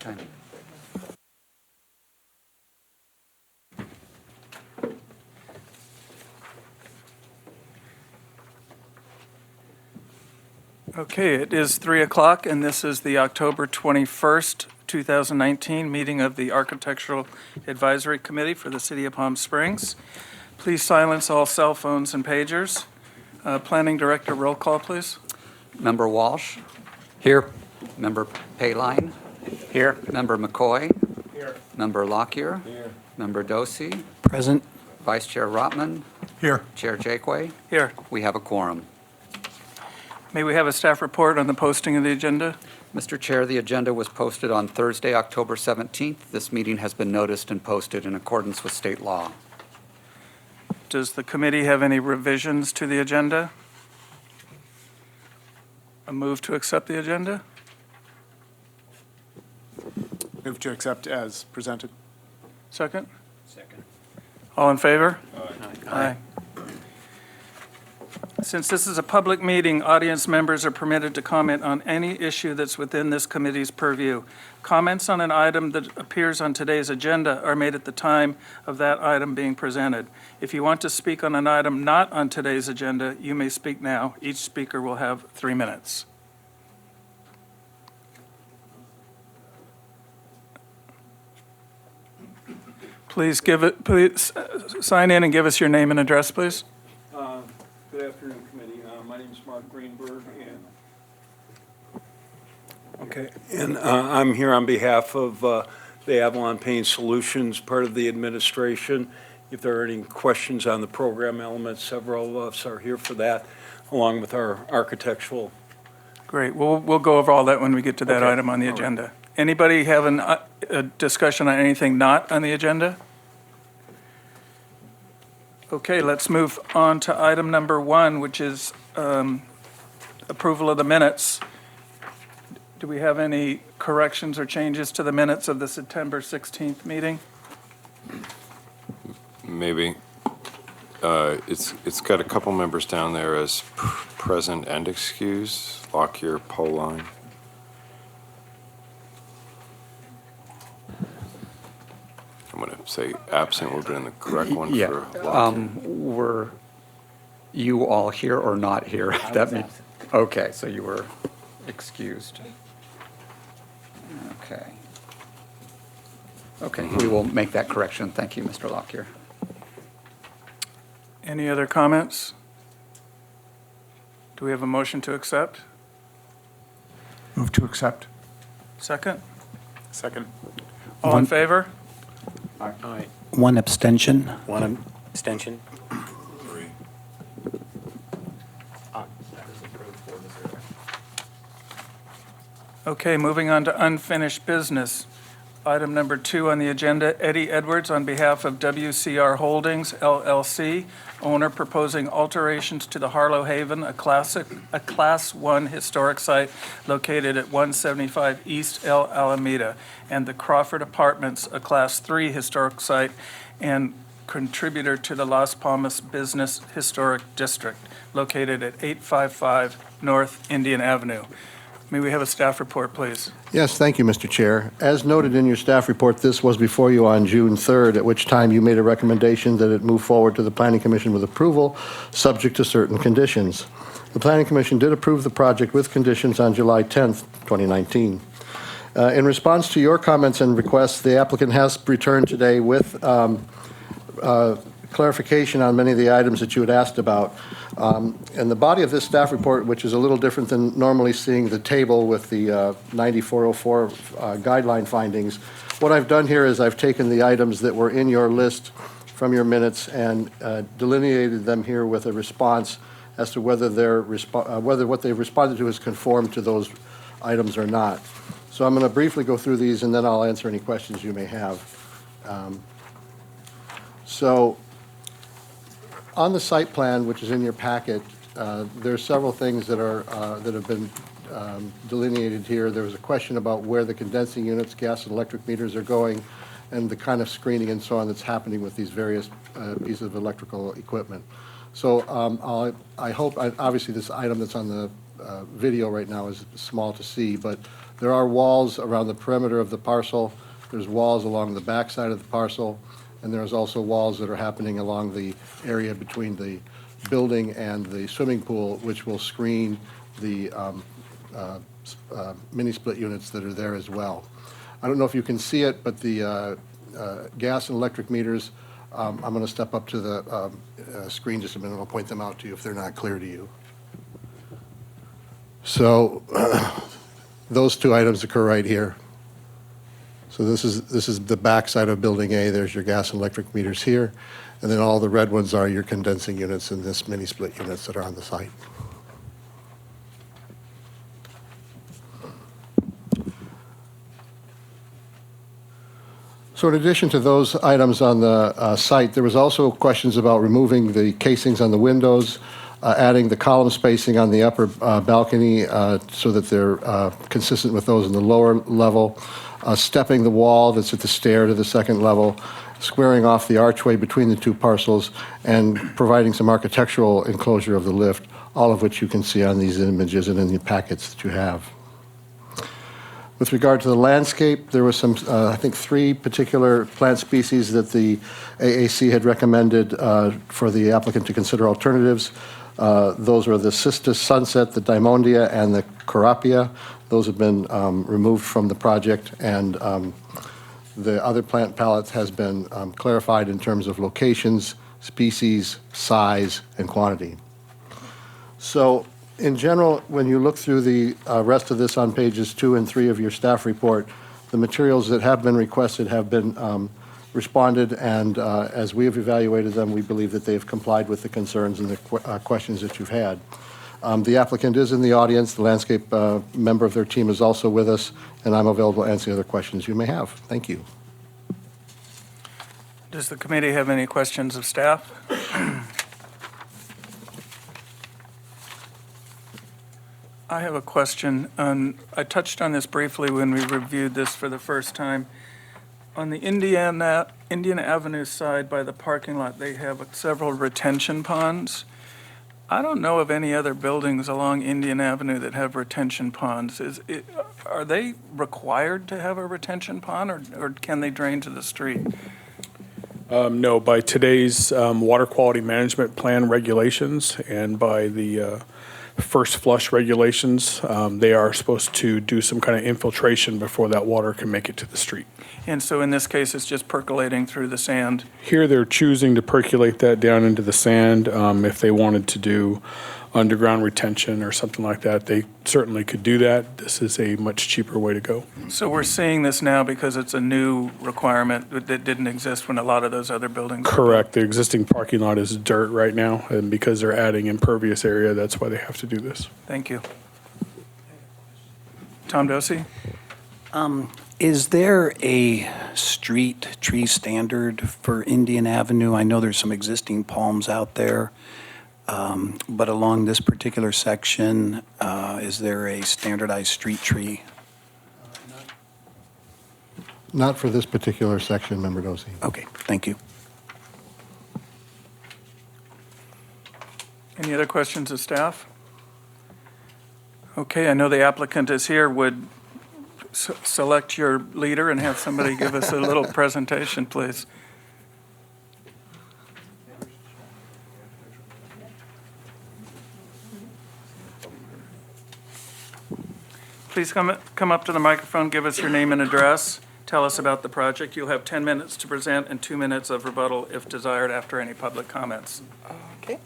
Okay. Okay, it is 3 o'clock, and this is the October 21st, 2019 meeting of the Architectural Advisory Committee for the City of Palm Springs. Please silence all cell phones and pagers. Planning Director, roll call, please. Member Walsh? Here. Member Payline? Here. Member McCoy? Here. Member Lockyer? Here. Member Dosey? Present. Vice Chair Rotman? Here. Chair Jakeway? Here. We have a quorum. May we have a staff report on the posting of the agenda? Mr. Chair, the agenda was posted on Thursday, October 17th. This meeting has been noticed and posted in accordance with state law. Does the committee have any revisions to the agenda? A move to accept the agenda? Move to accept as presented. Second? Second. All in favor? Aye. Since this is a public meeting, audience members are permitted to comment on any issue that's within this committee's purview. Comments on an item that appears on today's agenda are made at the time of that item being presented. If you want to speak on an item not on today's agenda, you may speak now. Each speaker will have 3 minutes. Please sign in and give us your name and address, please. Good afternoon, committee. My name is Mark Greenberg, and I'm here on behalf of the Avalon Paint Solutions, part of the administration. If there are any questions on the program elements, several of us are here for that, along with our architectural. Great. We'll go over all that when we get to that Okay. item on the All right. agenda. Anybody have a discussion on anything not on the agenda? Okay, let's move on to item number 1, which is approval of the minutes. Do we have any corrections or changes to the minutes of the September 16th meeting? Maybe. It's got a couple members down there as present and excused. Lockyer, Poline. I'm going to say absent would have been the correct one Yeah. for Lockyer. Were you all here or not here? That means, okay, so you were excused. Okay. Okay, we will make that correction. Thank you, Mr. Lockyer. Any other comments? Do we have a motion to accept? Move to accept. Second? Second. All in favor? Aye. One abstention. One abstention. Okay, moving on to unfinished business. Item number 2 on the agenda, Eddie Edwards on behalf of WCR Holdings LLC, owner proposing alterations to the Harlow Haven, a Class 1 historic site located at 175 East Alameda, and the Crawford Apartments, a Class 3 historic site and contributor to the Las Palmas Business Historic District, located at 855 North Indian Avenue. May we have a staff report, please? Yes, thank you, Mr. Chair. As noted in your staff report, this was before you on June 3rd, at which time you made a recommendation that it move forward to the Planning Commission with approval, subject to certain conditions. The Planning Commission did approve the project with conditions on July 10th, 2019. In response to your comments and requests, the applicant has returned today with clarification on many of the items that you had asked about. And the body of this staff report, which is a little different than normally seeing the table with the 9404 guideline findings, what I've done here is I've taken the items that were in your list from your minutes and delineated them here with a response as to whether whether what they've responded to has conformed to those items or not. So I'm going to briefly go through these, and then I'll answer any questions you may have. So on the site plan, which is in your packet, there are several things that have been delineated here. There was a question about where the condensing units, gas and electric meters are going, and the kind of screening and so on that's happening with these various pieces of electrical equipment. So I hope, obviously this item that's on the video right now is small to see, but There are walls around the perimeter of the parcel. There's walls along the backside of the parcel, and there's also walls that are happening along the area between the building and the swimming pool, which will screen the mini-split units that are there as well. I don't know if you can see it, but the gas and electric meters, I'm going to step up to the screen just a minute. I'll point them out to you if they're not clear to you. So those two items occur right here. So this is the back side of Building A. There's your gas and electric meters here. And then all the red ones are your condensing units and this mini-split units that are on the site. So in addition to those items on the site, there was also questions about removing the casings on the windows, adding the column spacing on the upper balcony so that they're consistent with those in the lower level, stepping the wall that's at the stair to the second level, squaring off the archway between the two parcels, and providing some architectural enclosure of the lift, all of which you can see on these images and in the packets that you have. With regard to the landscape, there was some, I think, 3 particular plant species that the AAC had recommended for the applicant to consider alternatives. Those were the Cistus sunset, the Diamondia, and the Carapia. Those have been removed from the project, and the other plant palette has been clarified in terms of locations, species, size, and quantity. So in general, when you look through the rest of this on pages 2 and 3 of your staff report, the materials that have been requested have been responded, and as we have evaluated them, we believe that they've complied with the concerns and the questions that you've had. The applicant is in the audience. The landscape member of their team is also with us, and I'm available to answer other questions you may have. Thank you. Does the committee have any questions of staff? I have a question. I touched on this briefly when we reviewed this for the first time. On the Indian Avenue side by the parking lot, they have several retention ponds. I don't know of any other buildings along Indian Avenue that have retention ponds. Are they required to have a retention pond, or can they drain to the street? No, by today's water quality management plan regulations and by the first flush regulations, they are supposed to do some kind of infiltration before that water can make it to the street. And so in this case, it's just percolating through the sand. Here, they're choosing to percolate that down into the sand. If they wanted to do underground retention or something like that, they certainly could do that. This is a much cheaper way to go. So we're seeing this now because it's a new requirement that didn't exist when a lot of those other buildings were built. Correct. The existing parking lot is dirt right now, and because they're adding impervious area, that's why they have to do this. Thank you. Tom Dosey? Is there a street tree standard for Indian Avenue? I know there's some existing palms out there, but along this particular section, is there a standardized street tree? Not for this particular section, Member Dosey. Okay, thank you. Any other questions of staff? Okay, I know the applicant is here. Would select your leader and have somebody give us a little presentation, please. Please come up to the microphone, give us your name and address, tell us about the project. You'll have 10 minutes to present and 2 minutes of rebuttal if desired after any public comments. Okay.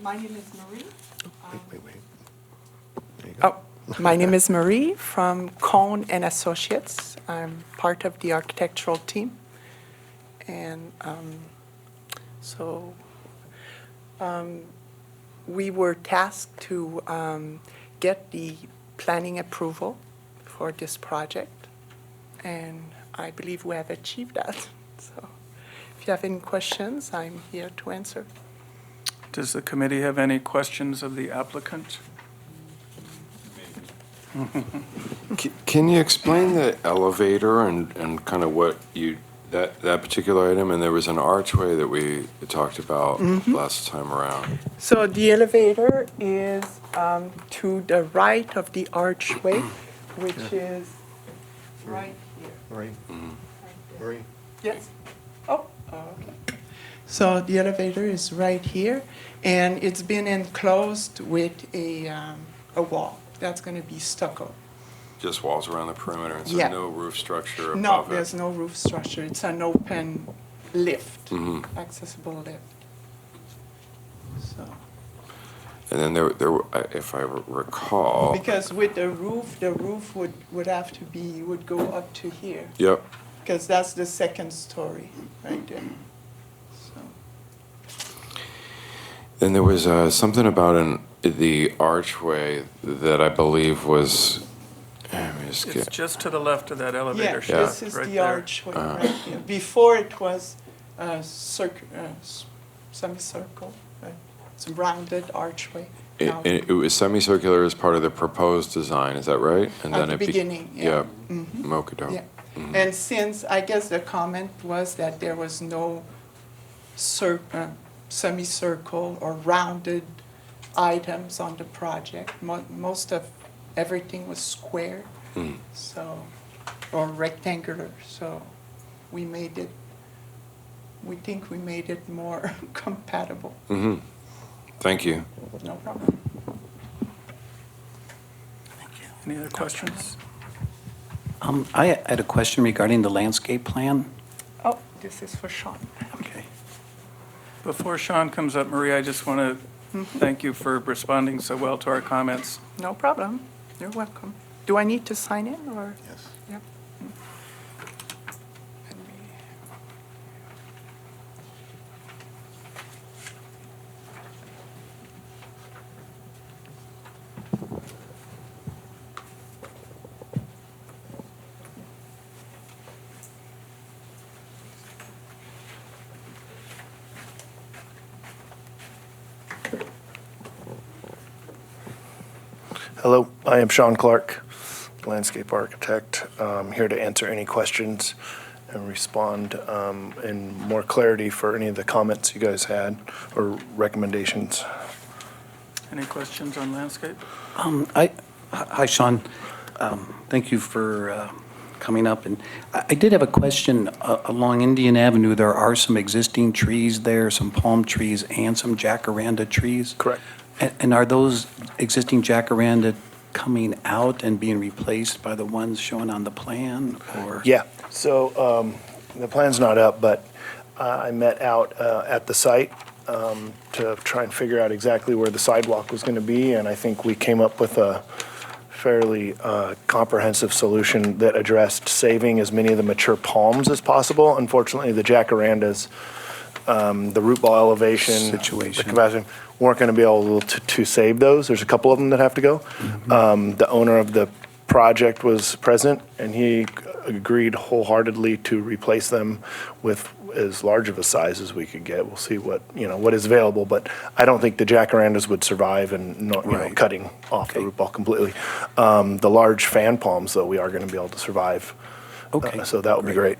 My name is Marie. Wait. There you go. My name is Marie from Cohn and Associates. I'm part of the architectural team. And we were tasked to get the planning approval for this project. And I believe we have achieved that. So if you have any questions, I'm here to answer. Does the committee have any questions of the applicant? Can you explain the elevator and kind of what that particular item? And there was an archway that we talked about last time around. So the elevator is to the right of the archway which is right here. Marie? Marie? Yes. Oh, okay. So the elevator is right here, and it's been enclosed with a wall that's going to be stucco. Just walls around the perimeter, and so Yeah. no roof structure above No, it? there's no roof structure. It's an open lift, Mhm. accessible lift. So, And then if I recall, because with the roof would have to be, would go up to here, yep, because that's the second story right there. So, then there was something about the archway that I believe was, let me just It's get, just to the left of that yeah, elevator shaft, this is right the there. archway right here. Before it was a semicircle, right? It's a rounded archway. Now, it was semicircular as part of the proposed design, is that right? And At then the it be- beginning, yeah. Mochadope. Yeah, and since, I guess the comment was that there was no semicircle or rounded items on the project. Most of everything was square, so, or rectangular, so we think we made it more compatible. Thank you. No problem. Any other questions? I had a question regarding the landscape plan. Oh, this is for Sean. Okay. Before Sean comes up, Marie, I just want to thank you for responding so well to our comments. No problem. You're welcome. Do I need to sign in, or? Yes. Yep. Hello, I am Sean Clark, landscape architect. I'm here to answer any questions and respond in more clarity for any of the comments you guys had or recommendations. Any questions on landscape? Hi, Sean. Thank you for coming up. And I did have a question. Along Indian Avenue, there are some existing trees there, some palm trees and some jacaranda trees. Correct. And are those existing jacaranda coming out and being replaced by the ones shown on the plan, or? Yeah, so the plan's not up, but I met out at the site to try and figure out exactly where the sidewalk was going to be, and I think we came up with a fairly comprehensive solution that addressed saving as many of the mature palms as possible. Unfortunately, the jacarandas, the root ball elevation, Situation. the capacity, weren't going to be able to save those. There's a couple of them that have to go. The owner of the project was present, and he agreed wholeheartedly to replace them with as large of a size as we could get. We'll see what is available, but I don't think the jacarandas would survive and Right. cutting off the Okay. root ball completely. The large fan palms, though, we are going to be able to survive. Okay. So that would be great.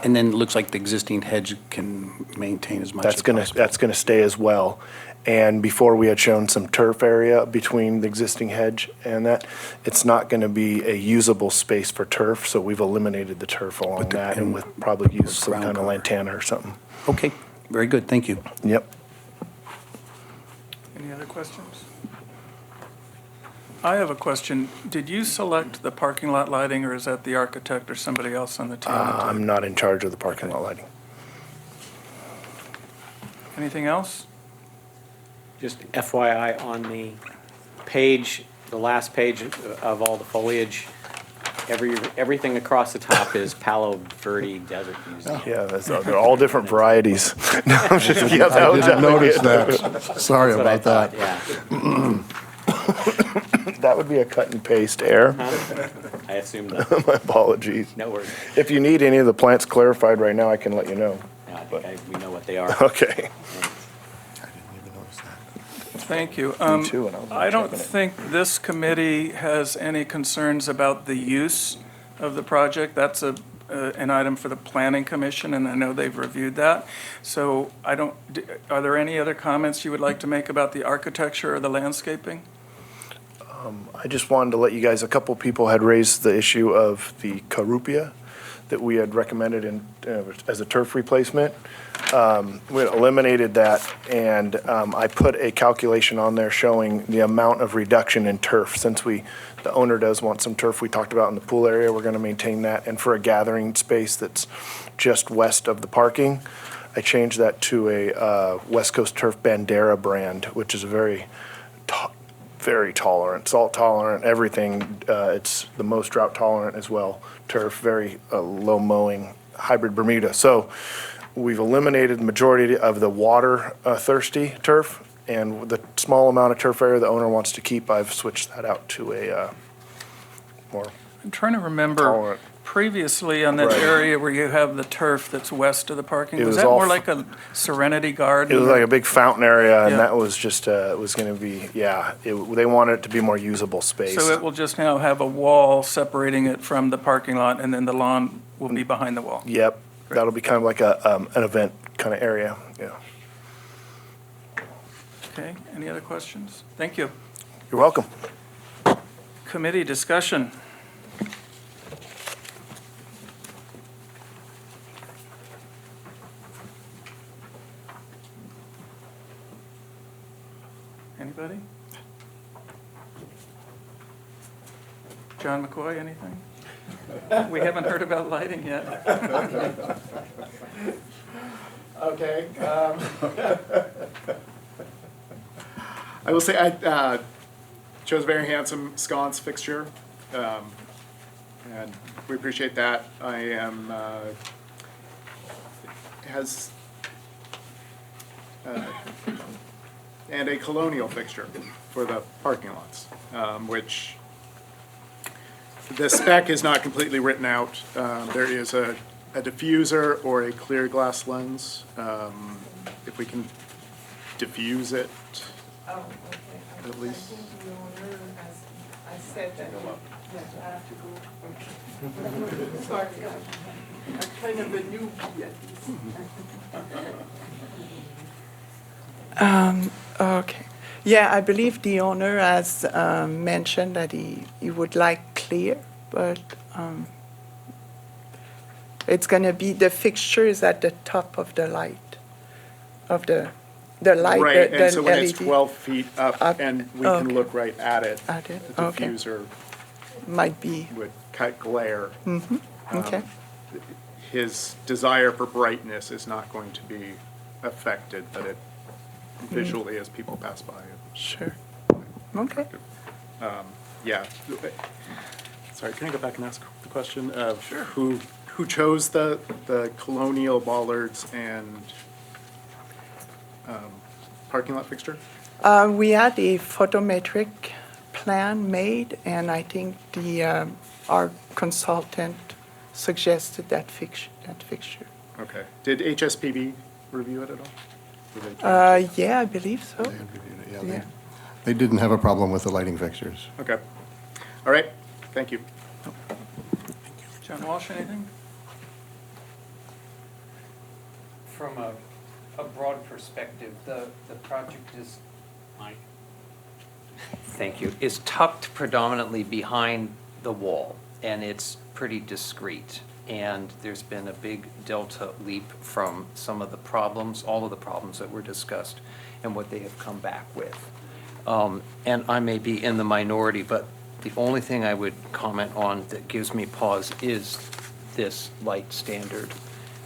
And then it looks like the existing hedge can maintain as much as That's going to possible. that's going to stay as well. And before we had shown some turf area between the existing hedge and that, it's not going to be a usable space for turf, so we've eliminated the turf along that, and we'll probably use some ground kind of cover. lantana or something. Okay, very good, thank you. Yep. Any other questions? I have a question. Did you select the parking lot lighting, or is that the architect or somebody else on the team? that did it? I'm not in charge of the parking lot lighting. Anything else? Just FYI, on the page, the last page of all the foliage, everything across the top is Palo Verde Desert Museum. Yeah, they're all different varieties. No, I'm just, yeah, that I was didn't notice that. Sorry That's what I about that. thought, yeah. that would be a cut and paste error. I assume that. My apologies. No worries. If you need any of the plants clarified right now, I can let you know. No, I think we know what they are. Okay. Thank you. Me too, and I was I don't checking it. think this committee has any concerns about the use of the project. That's an item for the Planning Commission, and I know they've reviewed that. So are there any other comments you would like to make about the architecture or the landscaping? I just wanted to let you guys, a couple people had raised the issue of the carupia that we had recommended as a turf replacement. We had eliminated that, and I put a calculation on there showing the amount of reduction in turf. Since the owner does want some turf we talked about in the pool area, we're going to maintain that. And for a gathering space that's just west of the parking, I changed that to a West Coast Turf Bandera brand, which is a very tolerant, salt tolerant, everything. It's the most drought tolerant as well. Turf, very low mowing, hybrid Bermuda. So we've eliminated the majority of the water thirsty turf, and the small amount of turf area the owner wants to keep, I've switched that out to a more I'm trying to remember, tolerant. previously on that Right. area where you have the turf that's west of the parking, It was was that all more f- like a Serenity Garden? It was like a big fountain area, and Yeah. that was just, it was going to be, they wanted it to be more usable space. So it will just now have a wall separating it from the parking lot, and then the lawn will be behind the wall? Yep, that'll be kind of like an event kind of area, yeah. Okay, any other questions? Thank you. You're welcome. Committee discussion. Anybody? John McCoy, anything? We haven't heard about lighting yet. Okay. I will say I chose a very handsome sconce fixture, and we appreciate that. I am has and a colonial fixture for the parking lots, which the spec is not completely written out. There is a diffuser or a clear glass lens. If we can diffuse it, Oh, okay. At least. I think the owner, as I said, that I have to go. Okay. Sorry, I'm kind of a newbie at this. Okay. Yeah, I believe the owner has mentioned that he would like clear, but it's going to be, the fixture is at the top of the light, of the light, right, the and so when it's LED 12 feet up Up, and we can okay. look right at it, At it, the okay. diffuser might be, would cut glare. okay. His desire for brightness is not going to be affected, but it visually as people pass by it. Sure. Okay. Yeah. Sorry, can I go back and ask the question of who chose the colonial bollards and parking lot fixture? We had a photometric plan made, and I think our consultant suggested that fixture. Okay. Did HSPB review it at all? Did they- Yeah, I believe so. Yeah. They didn't have a problem with the lighting fixtures. Okay. All right. Thank you. John Walsh, anything? From a broad perspective, the project is, thank you, is tucked predominantly behind the wall, and it's pretty discreet. And there's been a big delta leap from some of the problems, all of the problems that were discussed, and what they have come back with. And I may be in the minority, but the only thing I would comment on that gives me pause is this light standard.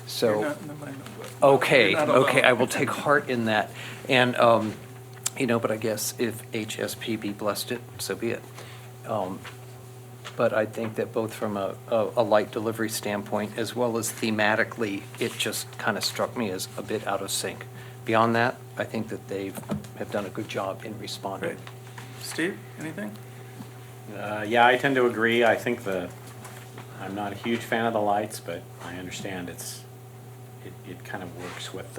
So. You're not in the minority. Okay, You're not okay, alone. I will take heart in that. And, but I guess if HSPB blessed it, so be it. But I think that both from a light delivery standpoint, as well as thematically, it just kind of struck me as a bit out of sync. Beyond that, I think that they have done a good job in responding. Great. Steve, anything? Yeah, I tend to agree. I think I'm not a huge fan of the lights, but I understand it kind of works with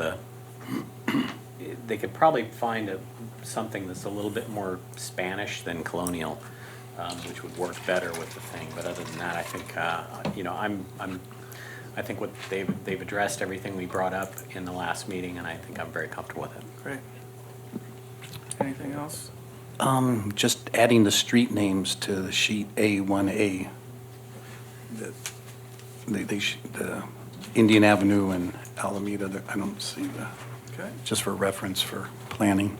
they could probably find something that's a little bit more Spanish than colonial, which would work better with the thing. But other than that, I think, I think what they've addressed everything we brought up in the last meeting, and I think I'm very comfortable with it. Great. Anything else? Just adding the street names to the sheet A1A. The Indian Avenue and Alameda, I don't see the, Okay. just for reference for planning.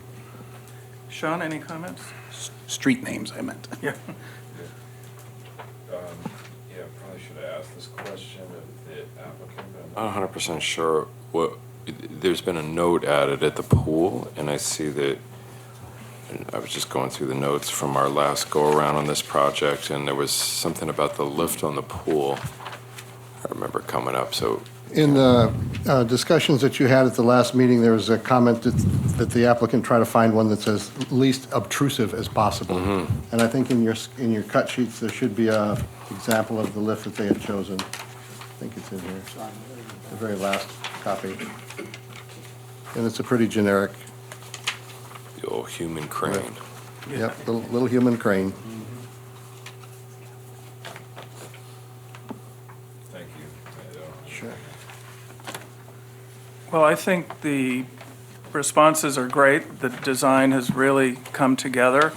Sean, any comments? Street names, I meant. Yeah. Yeah, probably should have asked this question of the applicant. I'm not 100% sure what, there's been a note added at the pool, and I see that, and I was just going through the notes from our last go-around on this project, and there was something about the lift on the pool. I remember coming up, so. In the discussions that you had at the last meeting, there was a comment that the applicant try to find one that's as least obtrusive as possible. And I think in your cut sheets, there should be a example of the lift that they had chosen. I think it's in here, the very last copy. And it's a pretty generic, The old human crane. yep, little human crane. Thank you. Sure. Well, I think the responses are great. The design has really come together.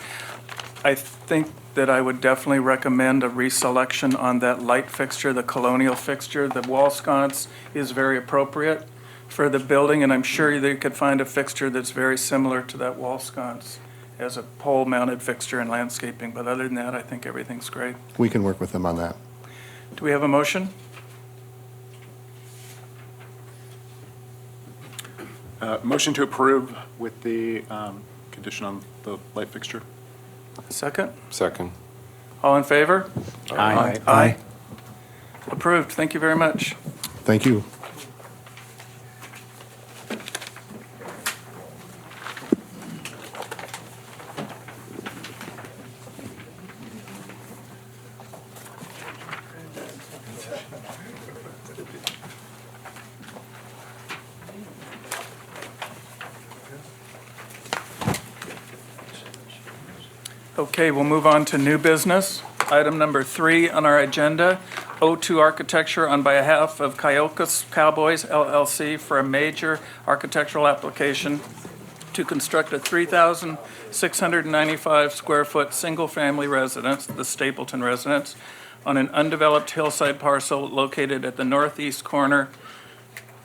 I think that I would definitely recommend a reselection on that light fixture, the colonial fixture. The wall sconce is very appropriate for the building, and I'm sure they could find a fixture that's very similar to that wall sconce as a pole-mounted fixture in landscaping. But other than that, I think everything's great. We can work with them on that. Do we have a motion? Motion to approve with the condition on the light fixture. Second? Second. All in favor? Aye. Aye. Approved. Thank you very much. Thank you. Okay, we'll move on to new business. Item number 3 on our agenda, O2 Architecture on behalf of Cayocas Cowboys LLC for a major architectural application to construct a 3,695 square foot single-family residence, the Stapleton residence, on an undeveloped hillside parcel located at the northeast corner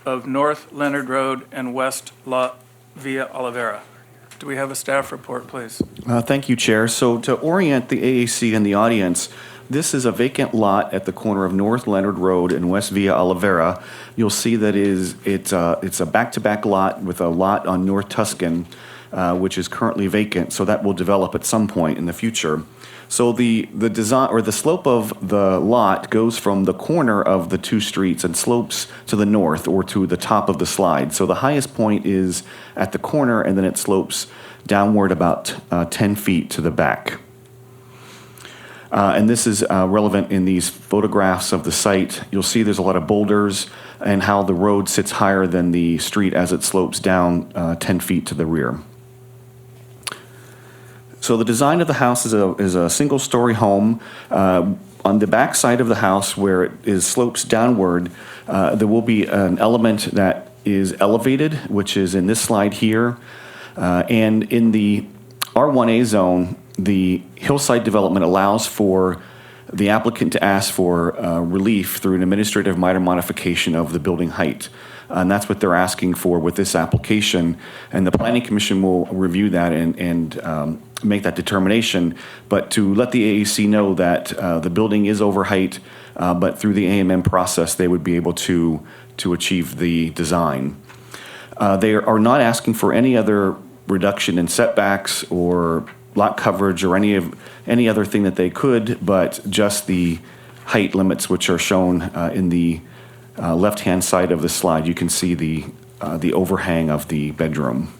of North Leonard Road and West La Via Olivera. Do we have a staff report, please? Thank you, Chair. So to orient the AAC and the audience, this is a vacant lot at the corner of North Leonard Road and West Via Olivera. You'll see that it's a back-to-back lot with a lot on North Tuscan, which is currently vacant, so that will develop at some point in the future. So the design or the slope of the lot goes from the corner of the two streets and slopes to the north or to the top of the slide. So the highest point is at the corner, and then it slopes downward about 10 feet to the back. And this is relevant in these photographs of the site. You'll see there's a lot of boulders and how the road sits higher than the street as it slopes down 10 feet to the rear. So the design of the house is a single-story home. On the back side of the house, where it slopes downward, there will be an element that is elevated, which is in this slide here. And in the R1A zone, the hillside development allows for the applicant to ask for relief through an administrative minor modification of the building height. And that's what they're asking for with this application. And the Planning Commission will review that and make that determination. But to let the AAC know that the building is over height, but through the AMM process, they would be able to achieve the design. They are not asking for any other reduction in setbacks or lot coverage or any other thing that they could, but just the height limits, which are shown in the left-hand side of the slide. You can see the overhang of the bedroom.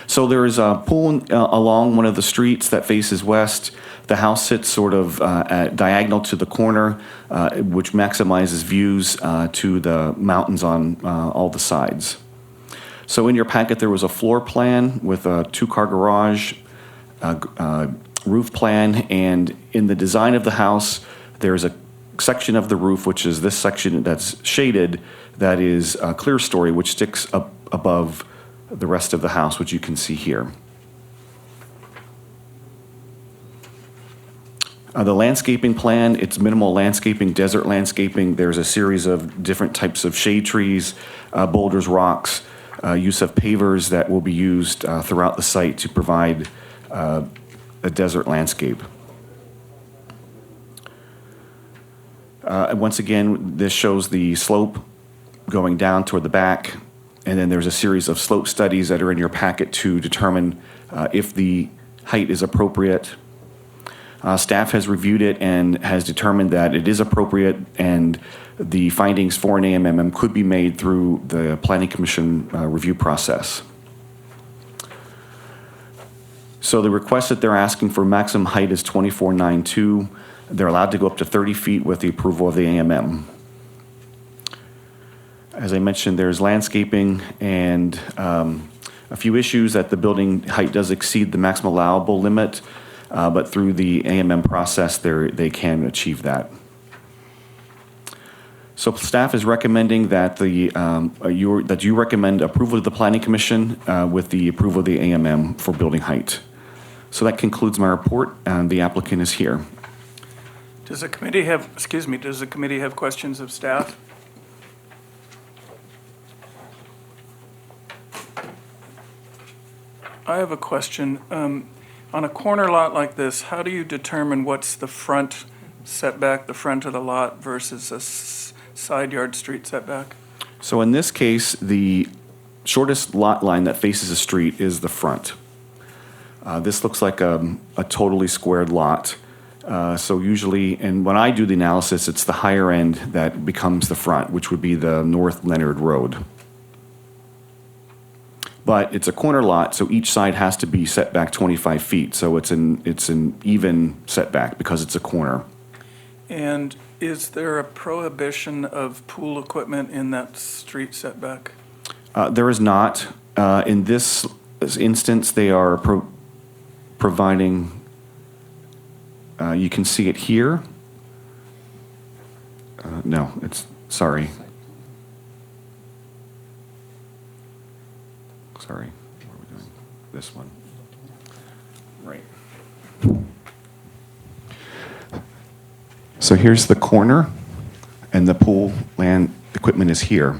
So there is a pool along one of the streets that faces west. The house sits sort of at diagonal to the corner, which maximizes views to the mountains on all the sides. So in your packet, there was a floor plan with a two-car garage, roof plan, and in the design of the house, there's a section of the roof, which is this section that's shaded, that is a clear story, which sticks up above the rest of the house, which you can see here. The landscaping plan, it's minimal landscaping, desert landscaping. There's a series of different types of shade trees, boulders, rocks, use of pavers that will be used throughout the site to provide a desert landscape. And once again, this shows the slope going down toward the back, and then there's a series of slope studies that are in your packet to determine if the height is appropriate. Staff has reviewed it and has determined that it is appropriate, and the findings for an AMMM could be made through the Planning Commission review process. So the request that they're asking for maximum height is 24.92. They're allowed to go up to 30 feet with the approval of the AMM. As I mentioned, there's landscaping and a few issues that the building height does exceed the maximum allowable limit, but through the AMM process, they can achieve that. So staff is recommending that you recommend approval of the Planning Commission with the approval of the AMM for building height. So that concludes my report, and the applicant is here. Does the committee have questions of staff? I have a question. On a corner lot like this, how do you determine what's the front setback, the front of the lot versus a side yard street setback? So in this case, the shortest lot line that faces the street is the front. This looks like a totally squared lot. So usually, and when I do the analysis, it's the higher end that becomes the front, which would be the North Leonard Road. But it's a corner lot, so each side has to be set back 25 feet. So it's an even setback because it's a corner. And is there a prohibition of pool equipment in that street setback? There is not. In this instance, they are providing, you can see it here. No, sorry. Sorry, what are we doing? This one. Right. So here's the corner, and the pool land equipment is here.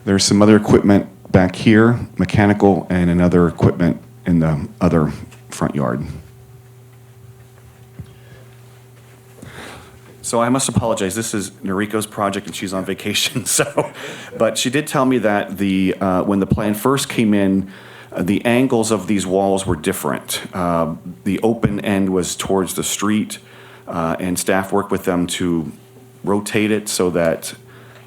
There's some other equipment back here, mechanical, and another equipment in the other front yard. So I must apologize. This is Noriko's project, and she's on vacation. But she did tell me that when the plan first came in, the angles of these walls were different. The open end was towards the street, and staff worked with them to rotate it so that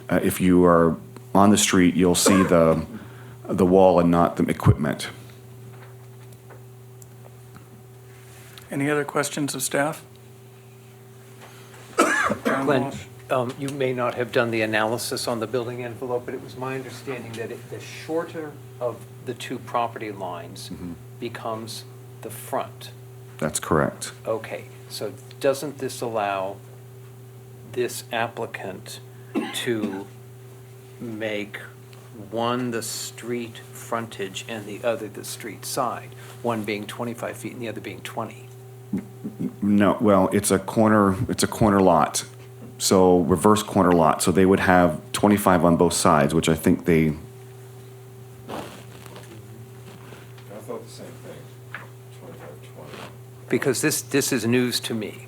if you are on the street, you'll see the wall and not the equipment. Any other questions of staff? Glenn, you may not have done the analysis on the building envelope, but it was my understanding that the shorter of the two property lines becomes the front. That's correct. Okay, so doesn't this allow this applicant to make one the street frontage and the other the street side, one being 25 feet and the other being 20? No, well, it's a corner lot. So reverse corner lot. So they would have 25 on both sides, which I think they. I thought the same thing, 25, 20. Because this is news to me.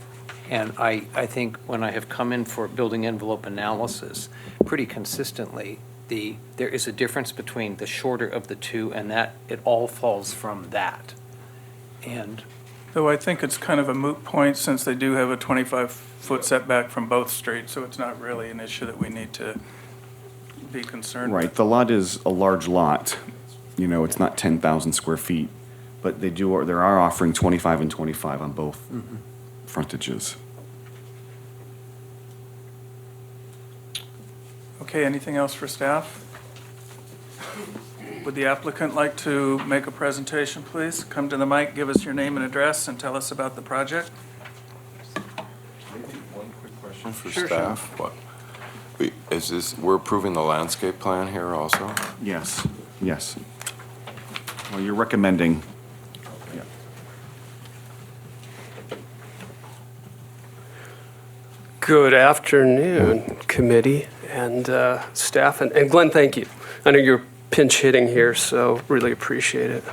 And I think when I have come in for building envelope analysis, pretty consistently, there is a difference between the shorter of the two, and that it all falls from that. And Though I think it's kind of a moot point since they do have a 25-foot setback from both streets, so it's not really an issue that we need to be concerned with. Right, the lot is a large lot. You know, it's not 10,000 square feet, but they are offering 25 and 25 on both frontages. Okay, anything else for staff? Would the applicant like to make a presentation, please? Come to the mic, give us your name and address, and tell us about the project. Maybe one quick question For Sure, staff, what, we're approving the landscape plan here also? Yes, yes. Well, you're recommending. Yeah. Good afternoon, committee and staff. And Glenn, thank you. I know you're pinch hitting here, so really appreciate it.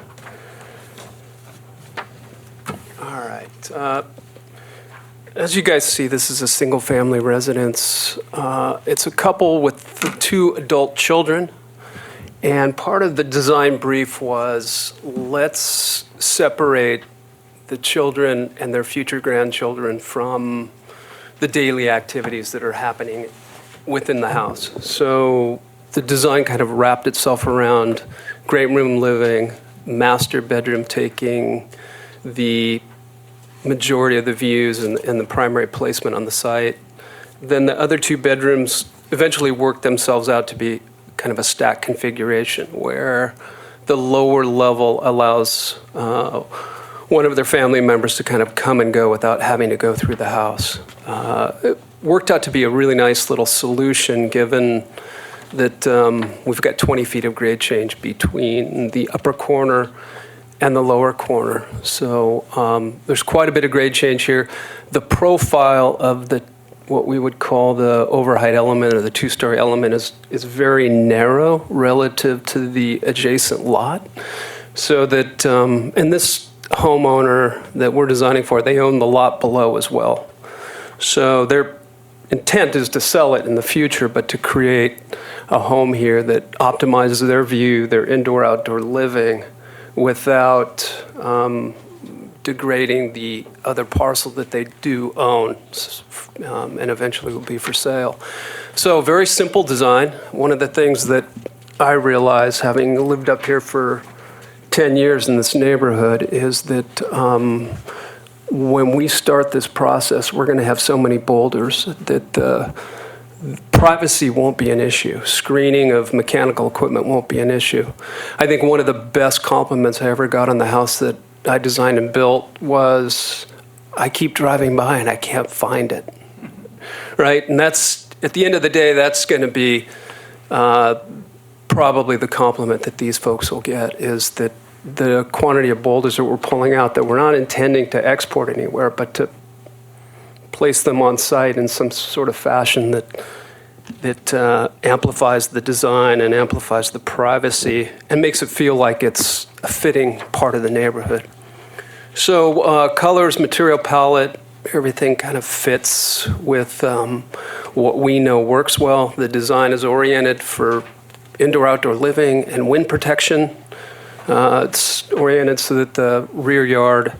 All right. As you guys see, this is a single-family residence. It's a couple with 2 adult children. And part of the design brief was, let's separate the children and their future grandchildren from the daily activities that are happening within the house. So the design kind of wrapped itself around great room living, master bedroom taking the majority of the views and the primary placement on the site. Then the other 2 bedrooms eventually worked themselves out to be kind of a stack configuration where the lower level allows one of their family members to kind of come and go without having to go through the house. It worked out to be a really nice little solution given that we've got 20 feet of grade change between the upper corner and the lower corner. So there's quite a bit of grade change here. The profile of what we would call the overheight element or the 2-story element is very narrow relative to the adjacent lot. So that, and this homeowner that we're designing for, they own the lot below as well. So their intent is to sell it in the future, but to create a home here that optimizes their view, their indoor-outdoor living, without degrading the other parcel that they do own and eventually will be for sale. So very simple design. One of the things that I realize, having lived up here for 10 years in this neighborhood, is that when we start this process, we're going to have so many boulders that privacy won't be an issue. Screening of mechanical equipment won't be an issue. I think one of the best compliments I ever got on the house that I designed and built was, I keep driving by and I can't find it, right? And that's, at the end of the day, that's going to be probably the compliment that these folks will get, is that the quantity of boulders that we're pulling out, that we're not intending to export anywhere, but to place them on site in some sort of fashion that amplifies the design and amplifies the privacy and makes it feel like it's a fitting part of the neighborhood. So colors, material palette, everything kind of fits with what we know works well. The design is oriented for indoor-outdoor living and wind protection. It's oriented so that the rear yard,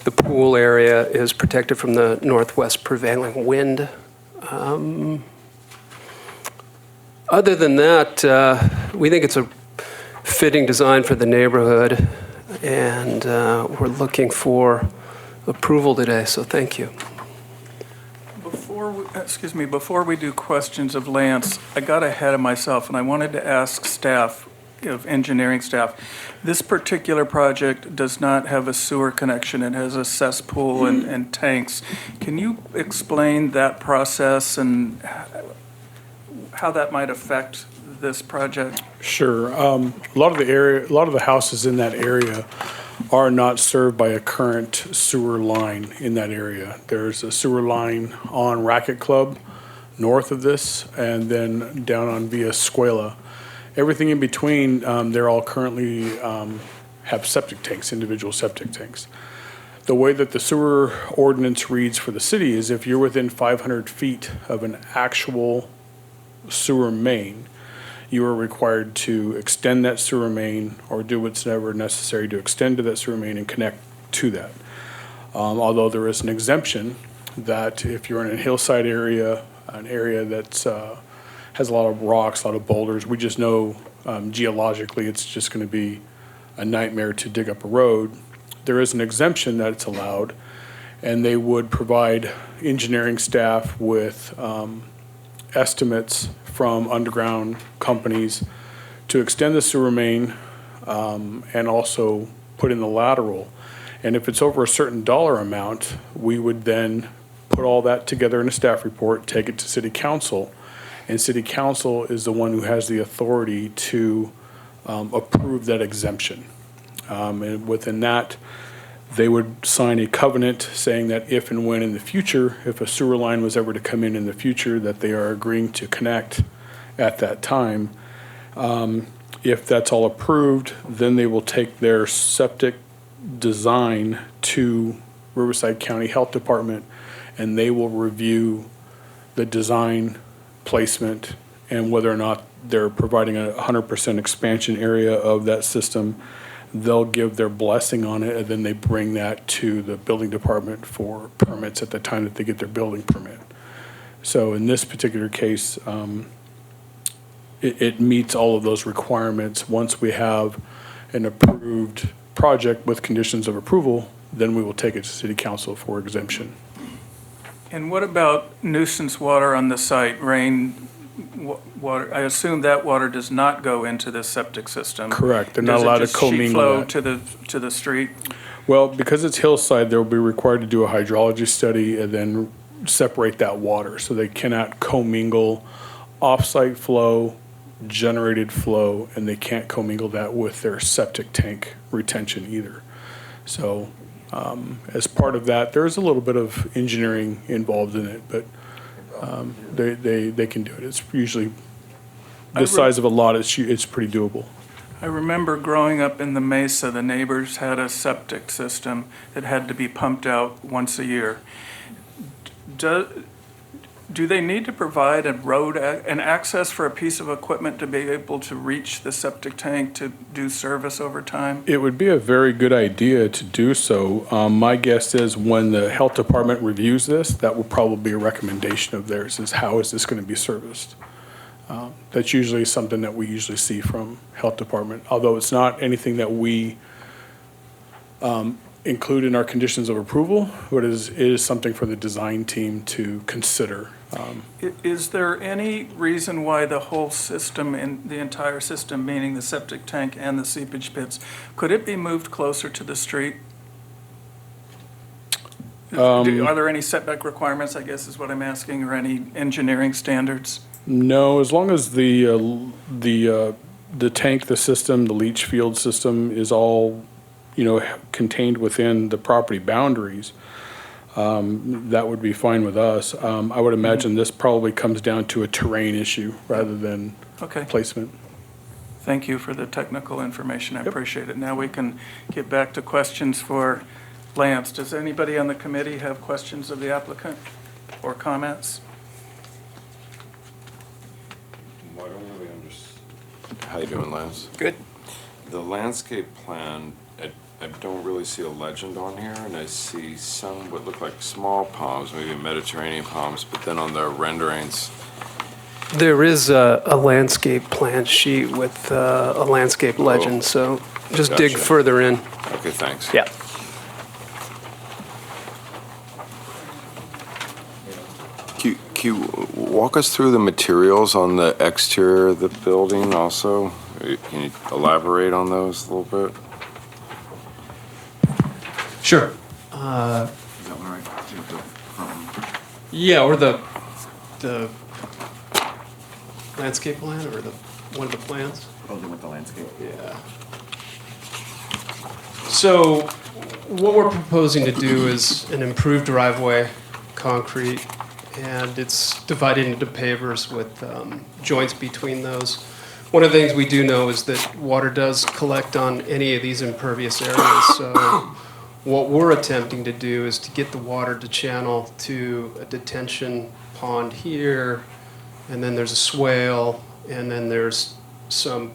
the pool area, is protected from the northwest prevailing wind. Other than that, we think it's a fitting design for the neighborhood, and we're looking for approval today, so thank you. Before we do questions of Lance, I got ahead of myself, and I wanted to ask staff, engineering staff, this particular project does not have a sewer connection. It has a cesspool and tanks. Can you explain that process and how that might affect this project? Sure. A lot of the houses in that area are not served by a current sewer line in that area. There's a sewer line on Racket Club north of this, and then down on Via Escuela. Everything in between, they're all currently have septic tanks, individual septic tanks. The way that the sewer ordinance reads for the city is if you're within 500 feet of an actual sewer main, you are required to extend that sewer main or do whatever necessary to extend to that sewer main and connect to that. Although there is an exemption that if you're in a hillside area, an area that's has a lot of rocks, a lot of boulders, we just know geologically it's just going to be a nightmare to dig up a road. There is an exemption that it's allowed, and they would provide engineering staff with estimates from underground companies to extend the sewer main and also put in the lateral. And if it's over a certain dollar amount, we would then put all that together in a staff report, take it to city council, and city council is the one who has the authority to approve that exemption. And within that, they would sign a covenant saying that if and when in the future, if a sewer line was ever to come in the future, that they are agreeing to connect at that time. If that's all approved, then they will take their septic design to Riverside County Health Department, and they will review the design, placement, and whether or not they're providing a 100% expansion area of that system. They'll give their blessing on it, and then they bring that to the building department for permits at the time that they get their building permit. So in this particular case, it meets all of those requirements. Once we have an approved project with conditions of approval, then we will take it to city council for exemption. And what about nuisance water on the site, rain water? I assume that water does not go into the septic system. Correct. They're not allowed to commingle Does it that. just sheet flow to the street? Well, because it's hillside, they'll be required to do a hydrology study and then separate that water. So they cannot commingle off-site flow, generated flow, and they can't commingle that with their septic tank retention either. So as part of that, there's a little bit of engineering involved in it, but they can do it. It's usually, the size of a lot, it's pretty doable. I remember growing up in the Mesa, the neighbors had a septic system that had to be pumped out once a year. Do they need to provide a road, an access for a piece of equipment to be able to reach the septic tank to do service over time? It would be a very good idea to do so. My guess is when the health department reviews this, that will probably be a recommendation of theirs, is how is this going to be serviced? That's usually something that we usually see from health department, although it's not anything that we include in our conditions of approval, but it is something for the design team to consider. Is there any reason why the whole system, in the entire system, meaning the septic tank and the seepage pits, could it be moved closer to the street? Are there any setback requirements, I guess is what I'm asking, or any engineering standards? No, as long as the tank, the system, the leach field system is all, contained within the property boundaries, that would be fine with us. I would imagine this probably comes down to a terrain issue rather than placement. Thank you for the technical information. I appreciate it. Now we can get back to questions for Lance. Does anybody on the committee have questions of the applicant or comments? I don't really understand. How you doing, Lance? Good. The landscape plan, I don't really see a legend on here, and I see some what look like small palms, maybe Mediterranean palms, but then on the renderings, There is a landscape plan sheet with a landscape legend, so just dig Gotcha. further in. okay, thanks. Yeah. Can you walk us through the materials on the exterior of the building also? Can you elaborate on those a little bit? Sure. Is that one right? Yeah, or the landscape plan, or one of the plans? Oh, with the landscape. Yeah. So what we're proposing to do is an improved driveway, concrete, and it's divided into pavers with joints between those. One of the things we do know is that water does collect on any of these impervious areas, so what we're attempting to do is to get the water to channel to a detention pond here, and then there's a swale, and then there's some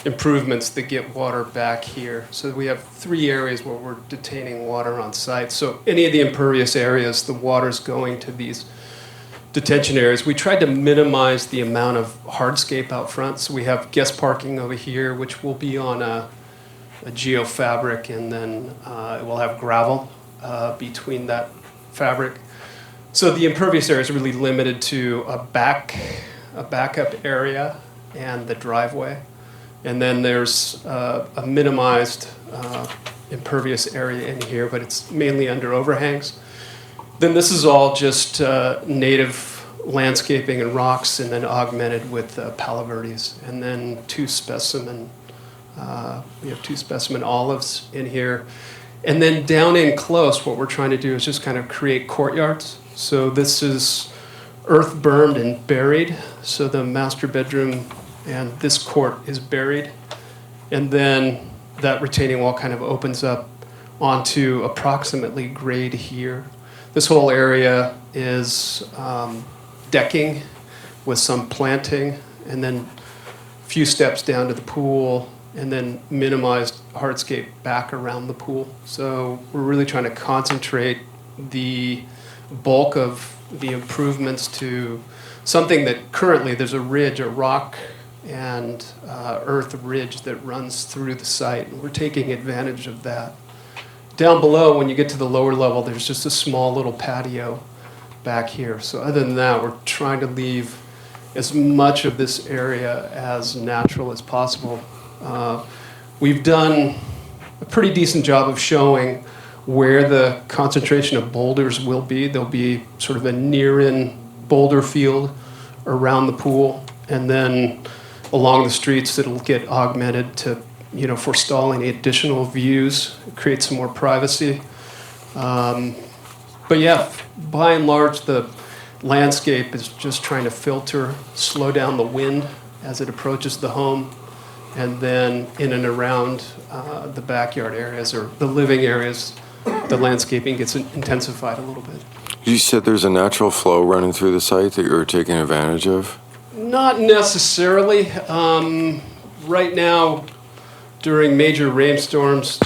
improvements that get water back here. So we have 3 areas where we're detaining water on site. So any of the impervious areas, the water's going to these detention areas. We tried to minimize the amount of hardscape out front. So we have guest parking over here, which will be on a geofabric, and then it will have gravel between that fabric. So the impervious area is really limited to a backup area and the driveway. And then there's a minimized impervious area in here, but it's mainly under overhangs. Then this is all just native landscaping and rocks, and then augmented with palo verdes, and then 2 specimen We have 2 specimen olives in here. And then down in close, what we're trying to do is just kind of create courtyards. So this is earth bermed and buried. So the master bedroom and this court is buried. And then that retaining wall kind of opens up onto approximately grade here. This whole area is decking with some planting, and then a few steps down to the pool, and then minimized hardscape back around the pool. So we're really trying to concentrate the bulk of the improvements to something that currently there's a ridge, a rock and earth ridge that runs through the site. And we're taking advantage of that. Down below, when you get to the lower level, there's just a small little patio back here. So other than that, we're trying to leave as much of this area as natural as possible. We've done a pretty decent job of showing where the concentration of boulders will be. There'll be sort of a near-in boulder field around the pool, and then along the streets it'll get augmented to, forestall any additional views, create some more privacy. But yeah, by and large, the landscape is just trying to filter, slow down the wind as it approaches the home, and then in and around the backyard areas or the living areas, the landscaping gets intensified a little bit. You said there's a natural flow running through the site that you're taking advantage of? Not necessarily. Right now, during major rainstorms,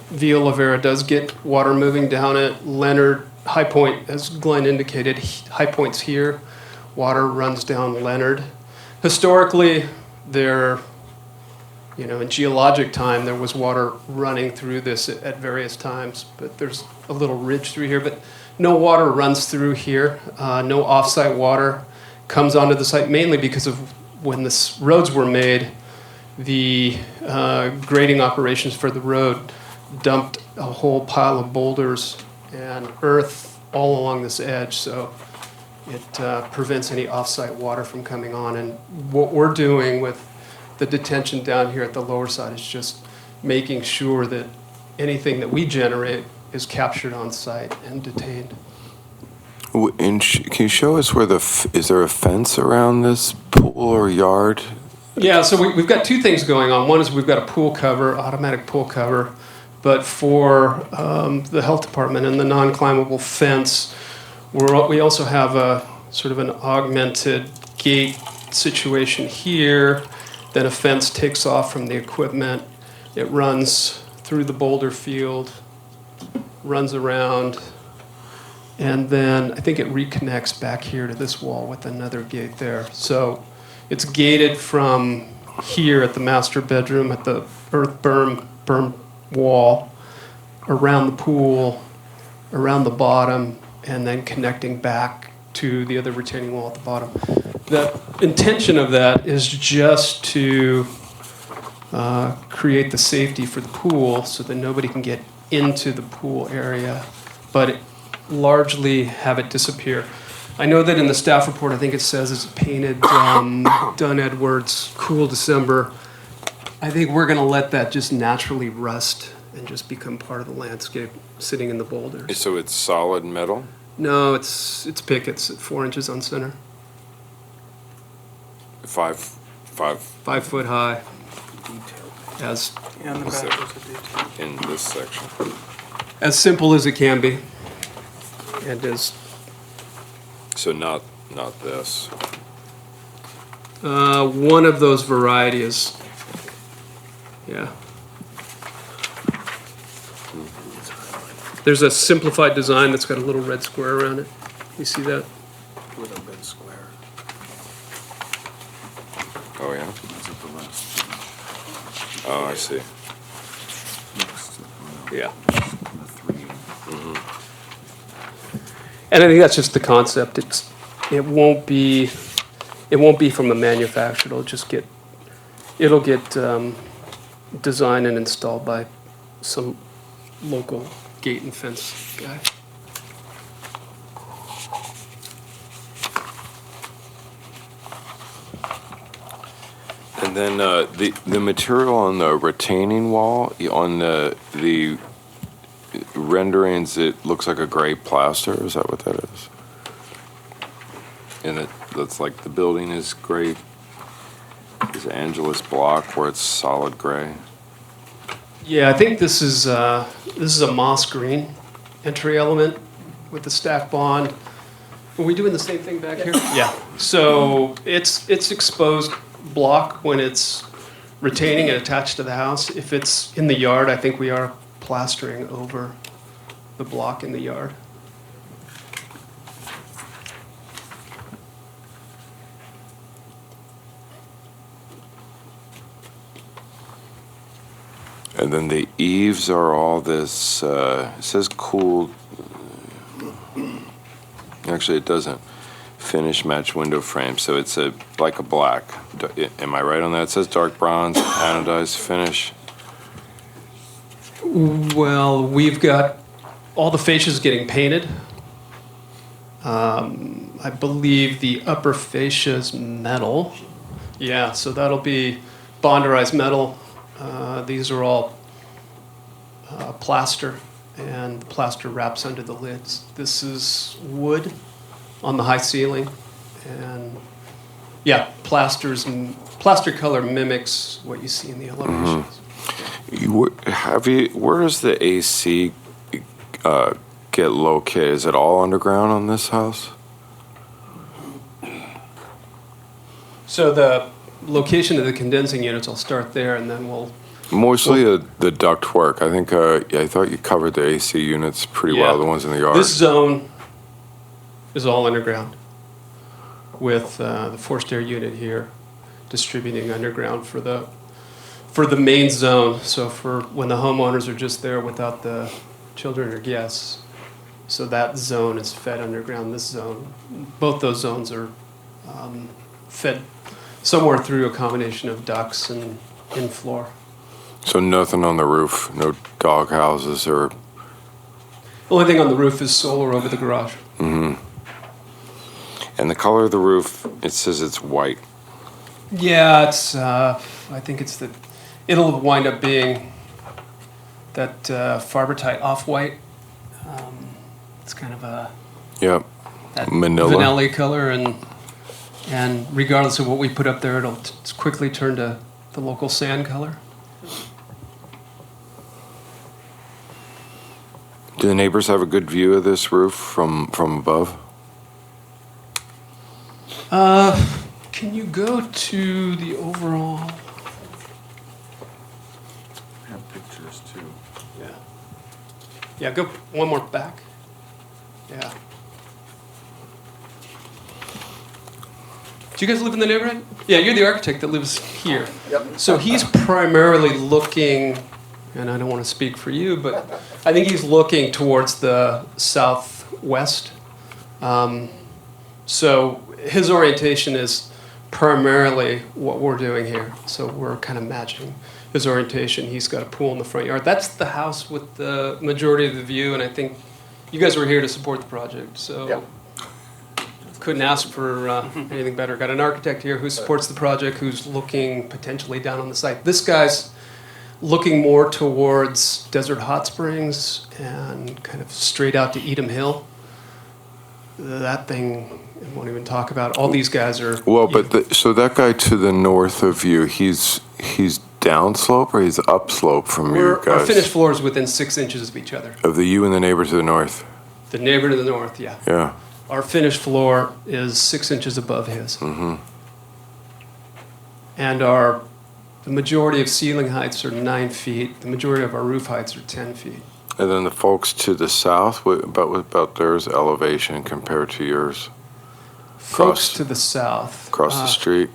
Via Lavera does get water moving down it. Leonard, High Point, as Glenn indicated, High Point's here. Water runs down Leonard. Historically, in geologic time, there was water running through this at various times, but there's a little ridge through here, but no water runs through here. No off-site water comes onto the site, mainly because of when the roads were made, the grading operations for the road dumped a whole pile of boulders and earth all along this edge, so it prevents any off-site water from coming on. And what we're doing with the detention down here at the lower side is just making sure that anything that we generate is captured on site and detained. Can you show us is there a fence around this pool or yard? Yeah, so we've got 2 things going on. One is we've got a pool cover, automatic pool cover, but for the health department and the non-climbable fence, we also have a sort of an augmented gate situation here. Then a fence takes off from the equipment. It runs through the boulder field, runs around, and then I think it reconnects back here to this wall with another gate there. So it's gated from here at the master bedroom at the earth berm wall, around the pool, around the bottom, and then connecting back to the other retaining wall at the bottom. The intention of that is just to create the safety for the pool so that nobody can get into the pool area, but largely have it disappear. I know that in the staff report, I think it says it's painted Dunn Edwards, cool December. I think we're going to let that just naturally rust and just become part of the landscape sitting in the boulders. So it's solid metal? No, it's pickets at 4 inches on center. 5 foot high. As And the back is a detail. in this section. as simple as it can be. And as So not this. one of those varieties. Yeah. There's a simplified design that's got a little red square around it. You see that? With a red square. Oh, yeah? Oh, I see. Yeah. And I think that's just the concept. It won't be from a manufacturer. It'll get designed and installed by some local gate and fence guy. And then the material on the retaining wall, on the renderings, it looks like a gray plaster. Is that what that is? And it looks like the building is gray. Is Angelus block where it's solid gray? Yeah, I think this is a moss green entry element with the stack bond. Are we doing the same thing back here? Yeah. So it's exposed block when it's retaining and attached to the house. If it's in the yard, I think we are plastering over the block in the yard. And then the eaves are all this, it says cool, actually it doesn't, finish match window frame, so it's like a black. Am I right on that? It says dark bronze, anodized finish. Well, we've got all the fascias getting painted. I believe the upper fascia's metal. Yeah, so that'll be bonderized metal. These are all plaster, and the plaster wraps under the lids. This is wood on the high ceiling, and yeah, plaster color mimics what you see in the elevations. Where does the AC get located? Is it all underground on this house? So the location of the condensing units, I'll start there, and then we'll... Mostly the duct work. I think, I thought you covered the AC units pretty well, the ones in the yard. This zone is all underground, with the forced air unit here distributing underground for the main zone. So for when the homeowners are just there without the children or guests. So that zone is fed underground. This zone, both those zones are fed somewhere through a combination of ducts and in-floor. So nothing on the roof, no dog houses or... The only thing on the roof is solar over the garage. Mm-hmm. And the color of the roof, it says it's white. Yeah, it's, I think it'll wind up being that Farbertite off-white. It's kind of a... Yep, that manila. Vanilla color, and regardless of what we put up there, it'll quickly turn to the local sand color. Do the neighbors have a good view of this roof from above? Can you go to the overall? I have pictures too. Yeah. Yeah, go one more back. Yeah. Do you guys live in the neighborhood? Yeah, you're the architect that lives here. Yep. So he's primarily looking, and I don't want to speak for you, but I think he's looking towards the southwest. So his orientation is primarily what we're doing here. So we're kind of matching his orientation. He's got a pool in the front yard. That's the house with the majority of the view, and I think you guys were here to support the project, so Yep. couldn't ask for anything better. Got an architect here who supports the project, who's looking potentially down on the site. This guy's looking more towards Desert Hot Springs and kind of straight out to Edom Hill. That thing, I won't even talk about. All these guys are... Well, but so that guy to the north of you, he's downslope or he's upslope from you guys? Our finished floor is within 6 inches of each other. Of you and the neighbor to the north? The neighbor to the north, yeah. Yeah. Our finished floor is 6 inches above his. Mm-hmm. And the majority of ceiling heights are 9 feet. The majority of our roof heights are 10 feet. And then the folks to the south, what about theirs elevation compared to yours? Folks to the south. Across the street?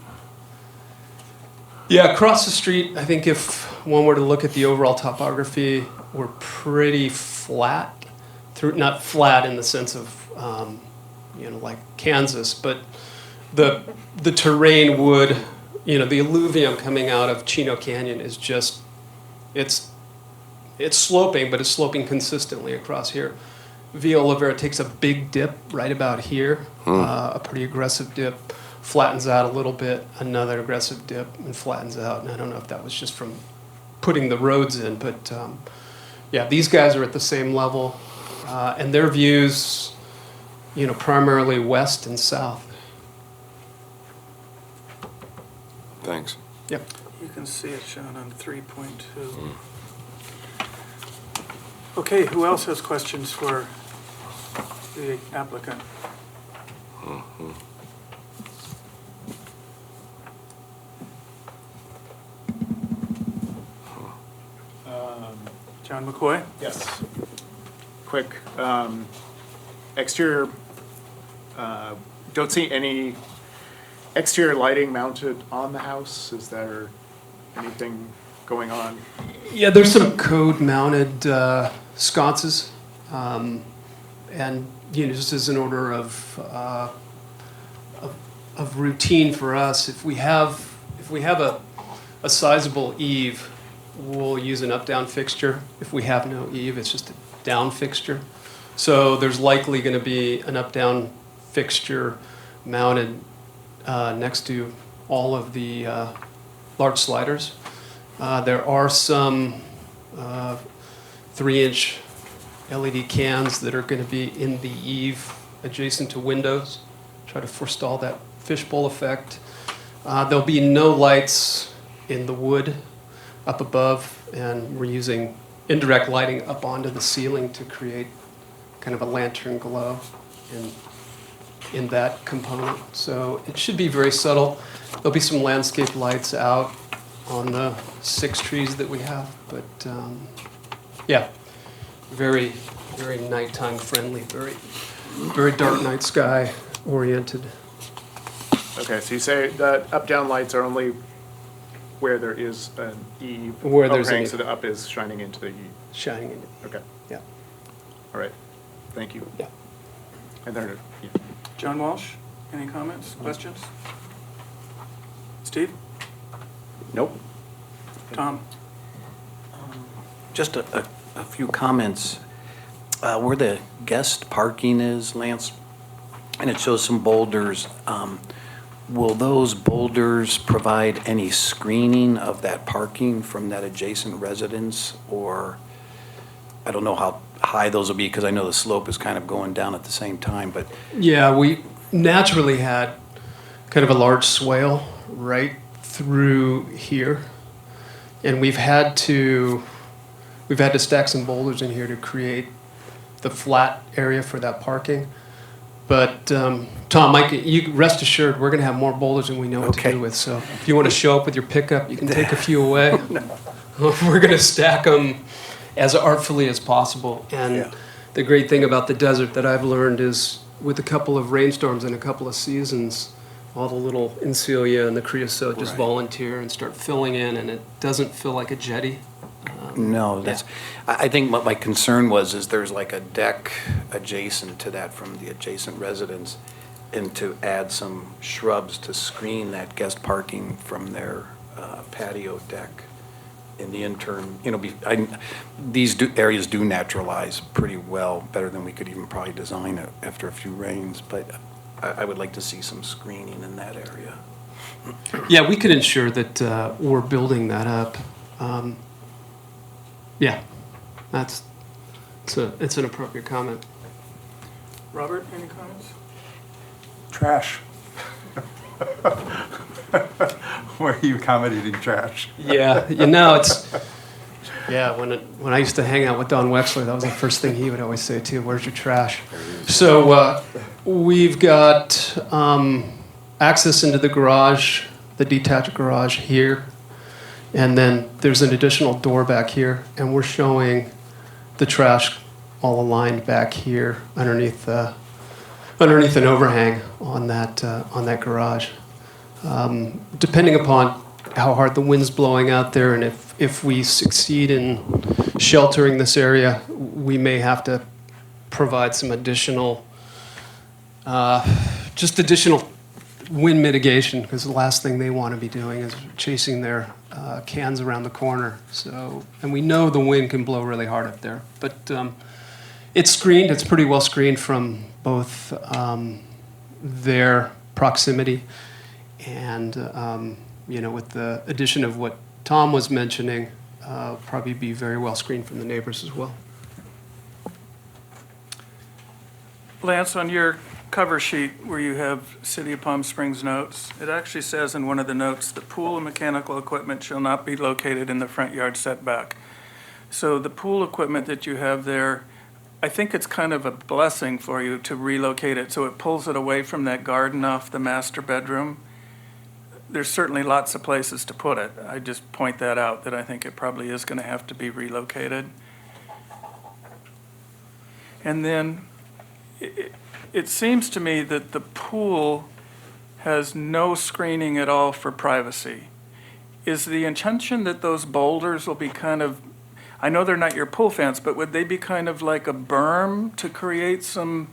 Yeah, across the street, I think if one were to look at the overall topography, we're pretty flat. Not flat in the sense of, like Kansas, but the terrain would, the alluvium coming out of Chino Canyon is just, it's sloping, but it's sloping consistently across here. Villa Olivera takes a big dip right about here, a pretty aggressive dip, flattens out a little bit, another aggressive dip, and flattens out. And I don't know if that was just from putting the roads in, but yeah, these guys are at the same level, and their views, primarily west and south. Thanks. Yep. You can see it shown on 3.2. Okay, who else has questions for the applicant? John McCoy? Yes. Quick, exterior, don't see any exterior lighting mounted on the house. Is there anything going on? Yeah, there's some code-mounted sconces, and just as an order of routine for us, if we have a sizable eave, we'll use an up-down fixture. If we have no eave, it's just a down fixture. So there's likely going to be an up-down fixture mounted next to all of the large sliders. There are some 3-inch LED cans that are going to be in the eave adjacent to windows. Try to forestall that fishbowl effect. There'll be no lights in the wood up above, and we're using indirect lighting up onto the ceiling to create kind of a lantern glow in that component. So it should be very subtle. There'll be some landscape lights out on the 6 trees that we have, but yeah, very, very nighttime friendly, very dark night sky oriented. Okay, so you say that up-down lights are only where there is an eave Where there's overhang, an- so the up is shining into the eave. Shining in it. Okay, Yeah. all right, thank you. Yeah. And there, yeah. John Walsh, any comments, questions? Steve? Nope. Tom? Just a few comments. Where the guest parking is, Lance, and it shows some boulders, will those boulders provide any screening of that parking from that adjacent residence? Or, I don't know how high those will be, because I know the slope is kind of going down at the same time, but Yeah, we naturally had kind of a large swale right through here, and we've had to stack some boulders in here to create the flat area for that parking. But Tom, Mike, you rest assured, we're going to have more boulders than we know what to Okay. do with. So if you want to show up with your pickup, you can take a few away. We're going to stack them as artfully as possible. And Yeah. the great thing about the desert that I've learned is, with a couple of rainstorms and a couple of seasons, all the little insilia and the creosote just Right. volunteer and start filling in, and it doesn't feel like a jetty. no, that's, I think what my concern was is there's like a deck adjacent to that from the adjacent residence, and to add some shrubs to screen that guest parking from their patio deck in the interim, these areas do naturalize pretty well, better than we could even probably design it after a few rains, but I would like to see some screening in that area. Yeah, we could ensure that we're building that up. Yeah, it's an appropriate comment. Robert, any comments? Trash. Where are you accommodating trash? Yeah, when I used to hang out with Don Wexler, that was the first thing he would always say too, "Where's your trash?" So we've got access into the garage, the detached garage here, and then there's an additional door back here, and we're showing the trash all aligned back here underneath an overhang on that garage. Depending upon how hard the wind's blowing out there, and if we succeed in sheltering this area, we may have to provide some additional wind mitigation, because the last thing they want to be doing is chasing their cans around the corner. So, and we know the wind can blow really hard up there, but it's screened. It's pretty well screened from both their proximity And, with the addition of what Tom was mentioning, probably be very well screened from the neighbors as well. Lance, on your cover sheet where you have City of Palm Springs notes, it actually says in one of the notes, the pool and mechanical equipment shall not be located in the front yard setback. So the pool equipment that you have there, I think it's kind of a blessing for you to relocate it, so it pulls it away from that garden off the master bedroom. There's certainly lots of places to put it. I just point that out, that I think it probably is going to have to be relocated. And then it seems to me that the pool has no screening at all for privacy. Is the intention that those boulders will be kind of, I know they're not your pool fence, but would they be kind of like a berm to create some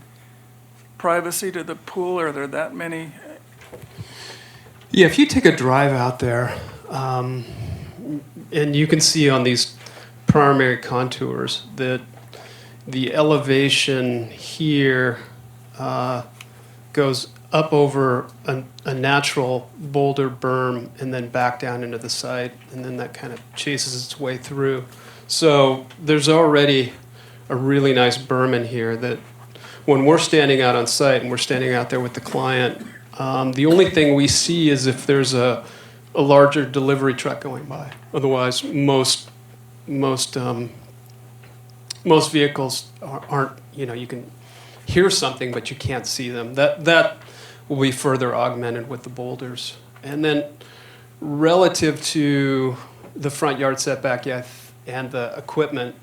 privacy to the pool? Are there that many? Yeah, if you take a drive out there, and you can see on these primary contours that the elevation here goes up over a natural boulder berm and then back down into the site, and then that kind of chases its way through. So there's already a really nice berm in here that when we're standing out on site and we're standing out there with the client, the only thing we see is if there's a larger delivery truck going by. Otherwise, most vehicles aren't, you can hear something, but you can't see them. That will be further augmented with the boulders. And then relative to the front yard setback, and the equipment,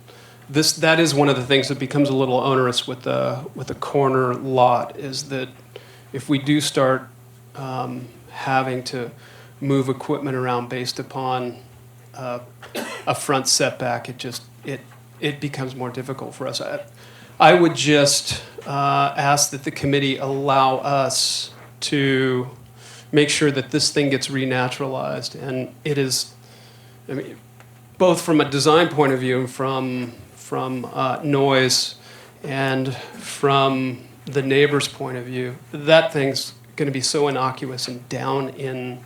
that is one of the things that becomes a little onerous with the corner lot, is that if we do start having to move equipment around based upon a front setback, it becomes more difficult for us. I would just ask that the committee allow us to make sure that this thing gets renaturalized, and it is, both from a design point of view, from noise, and from the neighbor's point of view, that thing's going to be so innocuous and down in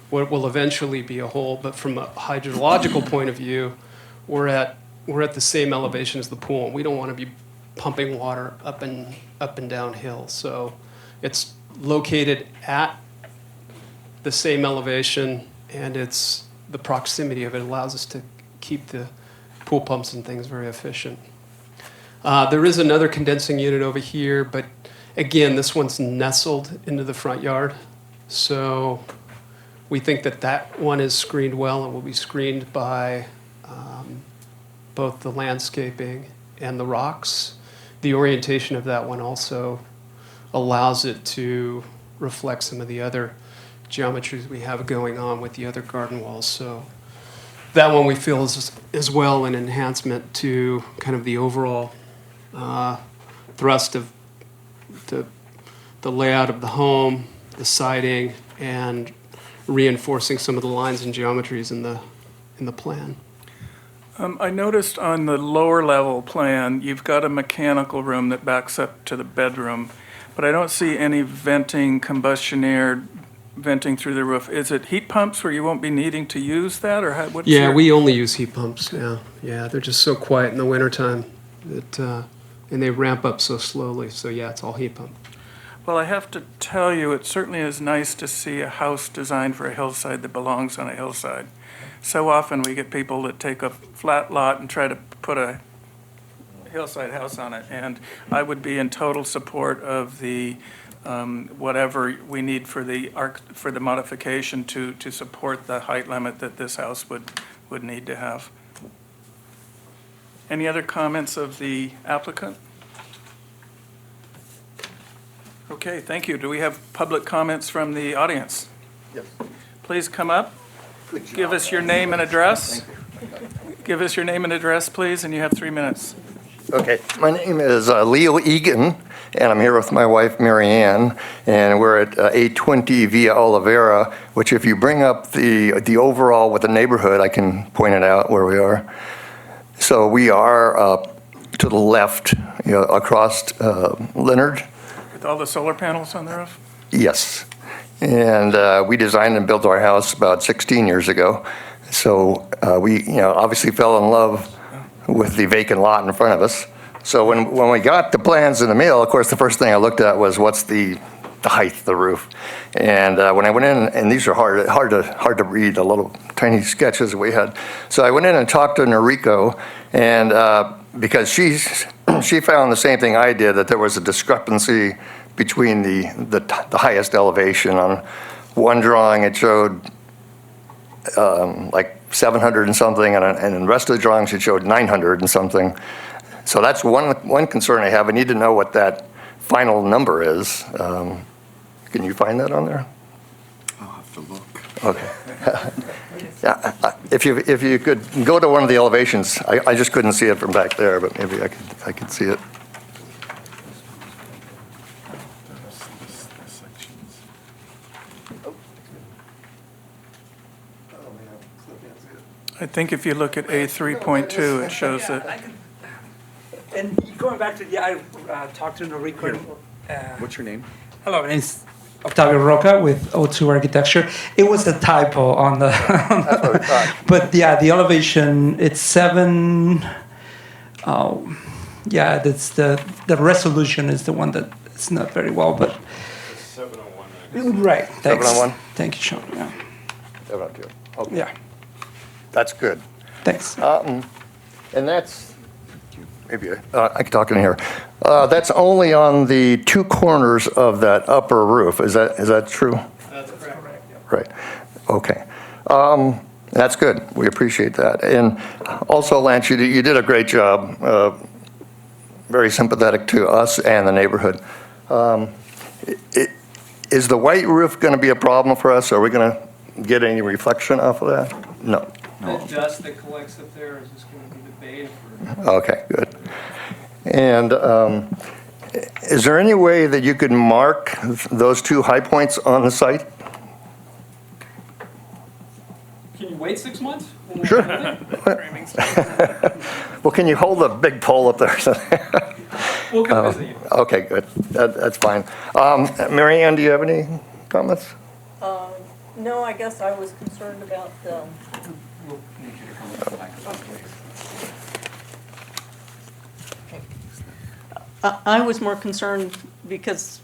what will eventually be a hole. But from a hydrological point of view, we're at the same elevation as the pool. We don't want to be pumping water up and down hill. So it's located at the same elevation, and it's the proximity of it allows us to keep the pool pumps and things very efficient. There is another condensing unit over here, but again, this one's nestled into the front yard. So we think that one is screened well and will be screened by both the landscaping and the rocks. The orientation of that one also allows it to reflect some of the other geometries we have going on with the other garden walls. So that one we feel is as well an enhancement to kind of the overall thrust of the layout of the home, the siding, and reinforcing some of the lines and geometries in the plan. I noticed on the lower level plan, you've got a mechanical room that backs up to the bedroom, but I don't see any venting, combustion air venting through the roof. Is it heat pumps where you won't be needing to use that, or what's we only use heat pumps now. Yeah, they're just so quiet in the wintertime that, and they ramp up so slowly. So yeah, it's all heat pump. Well, I have to tell you, it certainly is nice to see a house designed for a hillside that belongs on a hillside. So often we get people that take a flat lot and try to put a hillside house on it, and I would be in total support of the whatever we need for the modification to support the height limit that this house would need to have. Any other comments of the applicant? Okay, thank you. Do we have public comments from the audience? Yes. Please come up. Give us your name and address. Give us your name and address, please, and you have 3 minutes. Okay, my name is Leo Egan, and I'm here with my wife, Mary Ann, and we're at 820 Via Oliveira, which if you bring up the overall with the neighborhood, I can point it out where we are. So we are to the left, across Leonard. With all the solar panels on the roof? Yes. And we designed and built our house about 16 years ago. So we, obviously fell in love with the vacant lot in front of us. So when we got the plans in the mail, of course, the first thing I looked at was what's the height of the roof. And when I went in, and these are hard to read, the little tiny sketches we had. So I went in and talked to Noriko, and because she found the same thing I did, that there was a discrepancy between the highest elevation. On one drawing, it showed like 700 and something, and in the rest of the drawings, it showed 900 and something. So that's one concern I have. I need to know what that final number is. Can you find that on there? I'll have to look. Okay. Yeah, if you could go to one of the elevations, I just couldn't see it from back there, but maybe I could see it. I think if you look at A3.2, it shows that. And going back to, I talked to Noriko. What's your name? Hello, my name's Octavio Roca with O2 Architecture. It was a typo on the, That's what I thought. but yeah, the elevation, it's 7, that's the resolution is the one that it's not very well, but. 701. Right, thanks. 701? Thank you, Sean, yeah. 702. Okay. Yeah, That's good. thanks. And that's, maybe I can talk in here. That's only on the two corners of that upper roof. Is that true? That's correct. Right. Okay. That's good. We appreciate that. And also, Lance, you did a great job. Very sympathetic to us and the neighborhood. Is the white roof going to be a problem for us? Are we going to get any reflection off of that? No. The dust that collects up there is just going to be the bait for. Okay, good. And is there any way that you could mark those two high points on the site? Can you wait 6 months? Sure. Well, can you hold a big pole up there? We'll come visit you. Okay, good. That's fine. Mary Ann, do you have any comments? No, I guess I was concerned about the. I was more concerned because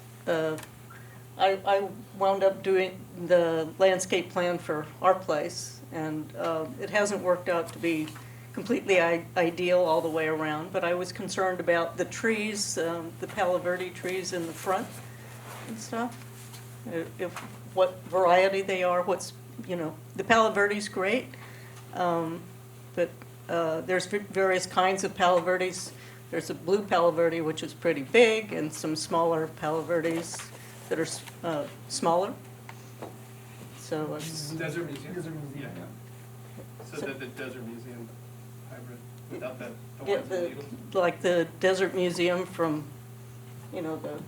I wound up doing the landscape plan for our place, and it hasn't worked out to be completely ideal all the way around, but I was concerned about the trees, the Palo Verde trees in the front and stuff. What variety they are, the Palo Verde's great, but there's various kinds of Palo Verdes. There's a blue Palo Verde, which is pretty big, and some smaller Palo Verdes that are smaller. So it's. Desert Museum. Yeah. So the Desert Museum hybrid without that. Like the Desert Museum from, the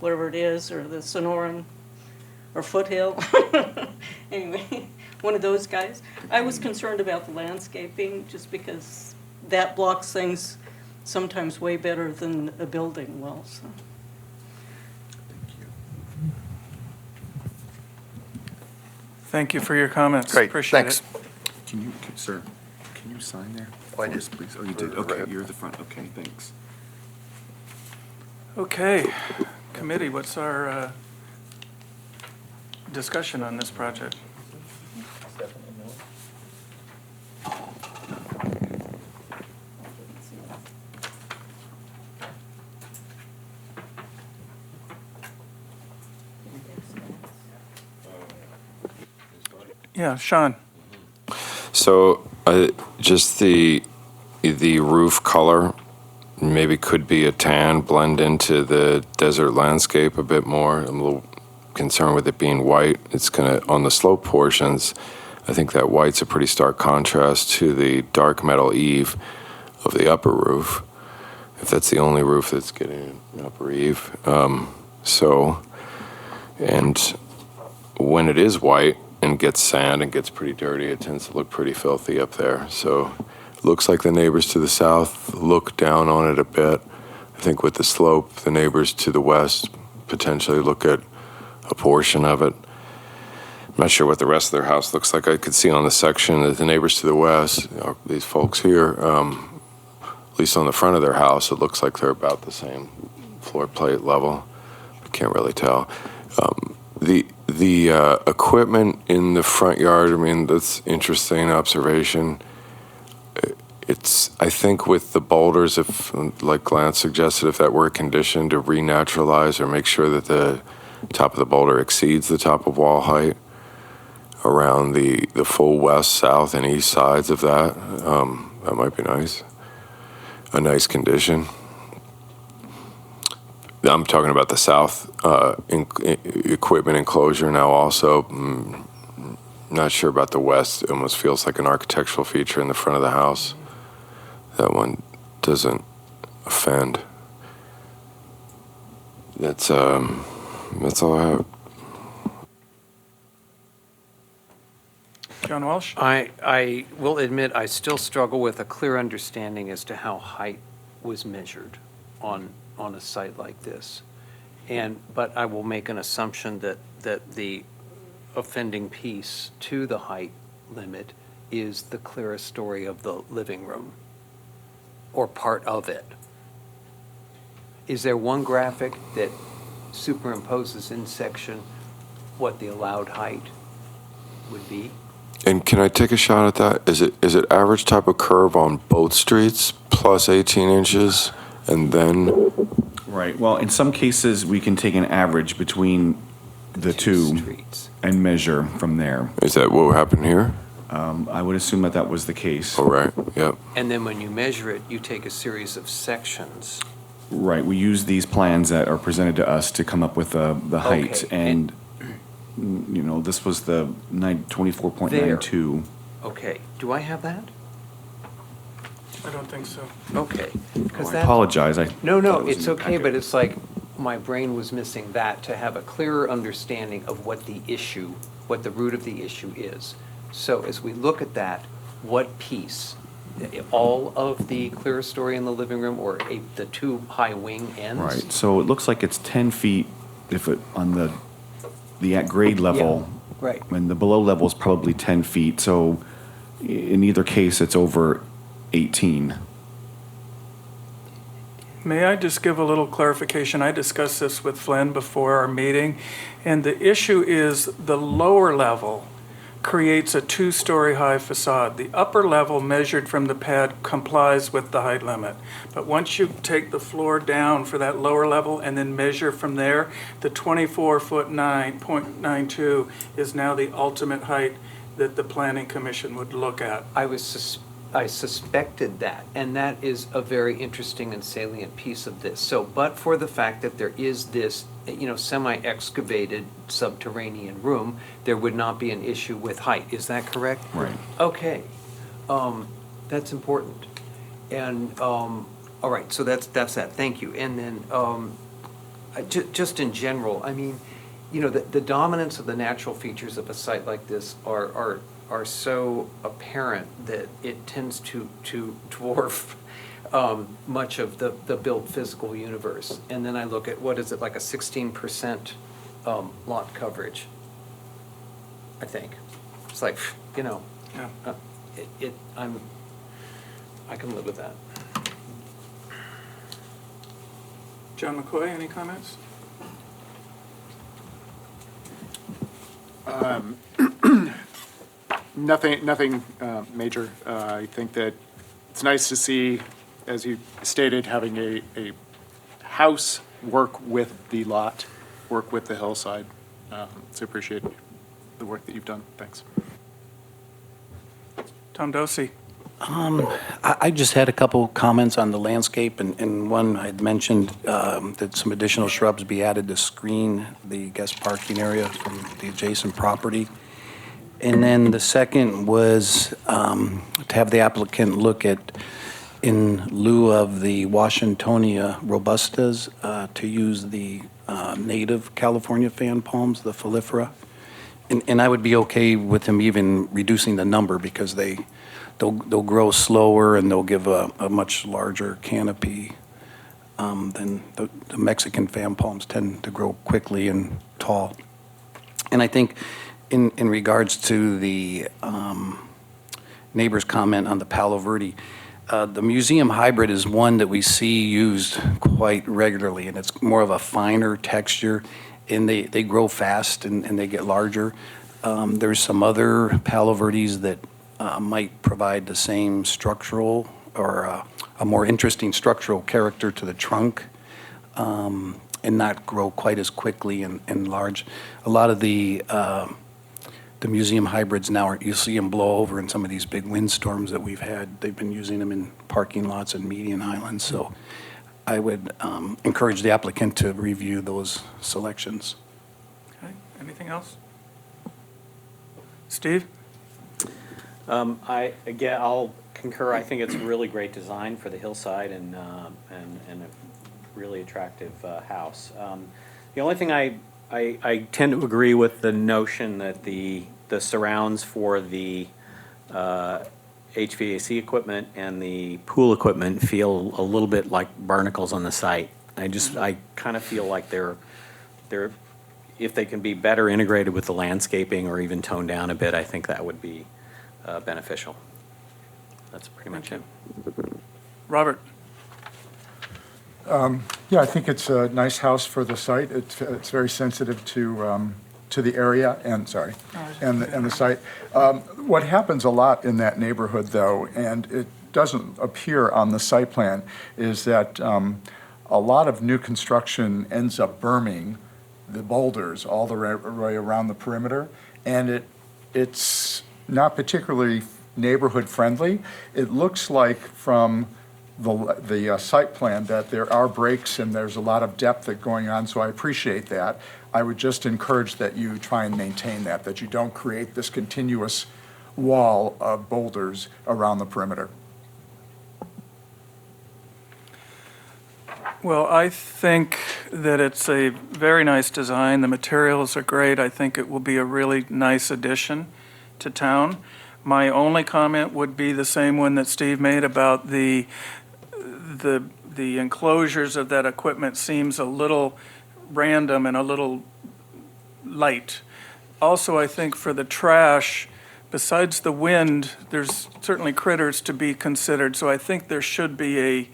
whatever it is, or the Sonoran, or Foothill. Anyway, one of those guys. I was concerned about the landscaping just because that blocks things sometimes way better than a building will. So. Thank you for your comments. Great, Appreciate thanks. it. Sir, can you sign there? Oh, I did. Yes, please. Oh, you did? Okay, you're at the front. Okay, thanks. Okay, committee, what's our discussion on this project? Yeah, Sean. So just the roof color maybe could be a tan, blend into the desert landscape a bit more. I'm a little concerned with it being white. It's going to, on the slope portions, I think that white's a pretty stark contrast to the dark metal eave of the upper roof, if that's the only roof that's getting an upper eave. And when it is white and gets sand and gets pretty dirty, it tends to look pretty filthy up there. So it looks like the neighbors to the south look down on it a bit. I think with the slope, the neighbors to the west potentially look at a portion of it. I'm not sure what the rest of their house looks like. I could see on the section that the neighbors to the west, these folks here, at least on the front of their house, it looks like they're about the same floor plate level. I can't really tell. The equipment in the front yard, I mean, that's interesting observation. It's, I think with the boulders, if, like Glenn suggested, if that were a condition to renaturalize or make sure that the top of the boulder exceeds the top of wall height around the full west, south, and east sides of that, that might be nice. A nice condition. I'm talking about the south equipment enclosure now also. Not sure about the west. It almost feels like an architectural feature in the front of the house. That one doesn't offend. That's all I have. John Walsh? I will admit, I still struggle with a clear understanding as to how height was measured on a site like this. But I will make an assumption that the offending piece to the height limit is the clearest story of the living room, or part of it. Is there one graphic that superimposes in section what the allowed height would be? And can I take a shot at that? Is it average type of curve on both streets plus 18 inches and then? Right, well, in some cases, we can take an average between the two streets and measure from there. Is that what happened here? I would assume that was the case. Oh, right, yep. And then when you measure it, you take a series of sections. Right, we use these plans that are presented to us to come up with the height, Okay, and, you know, this was the 24.92. Okay, do I have that? I don't think so. Okay. Oh, I apologize, I. No, thought it was it's in the okay, packet. but it's like my brain was missing that to have a clearer understanding of what the issue, what the root of the issue is. So as we look at that, what piece? All of the clear story in the living room, or the two high wing ends? Right, so it looks like it's 10 feet if it, on the at grade level. Yeah, right. And the below level is probably 10 feet, so in either case, it's over 18. May I just give a little clarification? I discussed this with Flynn before our meeting, and the issue is the lower level creates a two-story high facade. The upper level measured from the pad complies with the height limit. But once you take the floor down for that lower level and then measure from there, the 24.92 is now the ultimate height that the Planning Commission would look at. I suspected that, and that is a very interesting and salient piece of this. So, but for the fact that there is this, semi-excavated subterranean room, there would not be an issue with height. Is that correct? Right. Okay, that's important. And, all right, so that's that, thank you. And then, just in general, I mean, the dominance of the natural features of a site like this are so apparent that it tends to dwarf much of the built physical universe. And then I look at, what is it, like a 16% lot coverage, I think. It's like, Yeah. I can live with that. John McCoy, any comments? Nothing major. I think that it's nice to see, as you stated, having a house work with the lot, work with the hillside. So appreciate the work that you've done. Thanks. Tom Dosey. I just had a couple comments on the landscape, and one I'd mentioned that some additional shrubs be added to screen the guest parking area from the adjacent property. And then the second was to have the applicant look at, in lieu of the Washingtonia robustas, to use the native California fan palms, the folifera. And I would be okay with him even reducing the number, because they'll grow slower and they'll give a much larger canopy than the Mexican fan palms tend to grow quickly and tall. And I think in regards to the neighbor's comment on the Palo Verde, the museum hybrid is one that we see used quite regularly, and it's more of a finer texture, and they grow fast and they get larger. There's some other Palo Verdes that might provide the same structural or a more interesting structural character to the trunk, and not grow quite as quickly and large. A lot of the museum hybrids now, you see them blow over in some of these big windstorms that we've had. They've been using them in parking lots and median islands. So I would encourage the applicant to review those selections. Okay, anything else? Steve? I'll concur. I think it's a really great design for the hillside and a really attractive house. The only thing I tend to agree with the notion that the surrounds for the HVAC equipment and the pool equipment feel a little bit like barnacles on the site. I kind of feel like they're if they can be better integrated with the landscaping or even toned down a bit, I think that would be beneficial. That's pretty much it. Robert? Yeah, I think it's a nice house for the site. It's very sensitive to the area and the site. What happens a lot in that neighborhood, though, and it doesn't appear on the site plan, is that a lot of new construction ends up berming the boulders all the way around the perimeter, and it's not particularly neighborhood friendly. It looks like from the site plan that there are breaks and there's a lot of depth that going on, so I appreciate that. I would just encourage that you try and maintain that you don't create this continuous wall of boulders around the perimeter. Well, I think that it's a very nice design. The materials are great. I think it will be a really nice addition to town. My only comment would be the same one that Steve made about the enclosures of that equipment seems a little random and a little light. Also, I think for the trash, besides the wind, there's certainly critters to be considered. So I think there should be a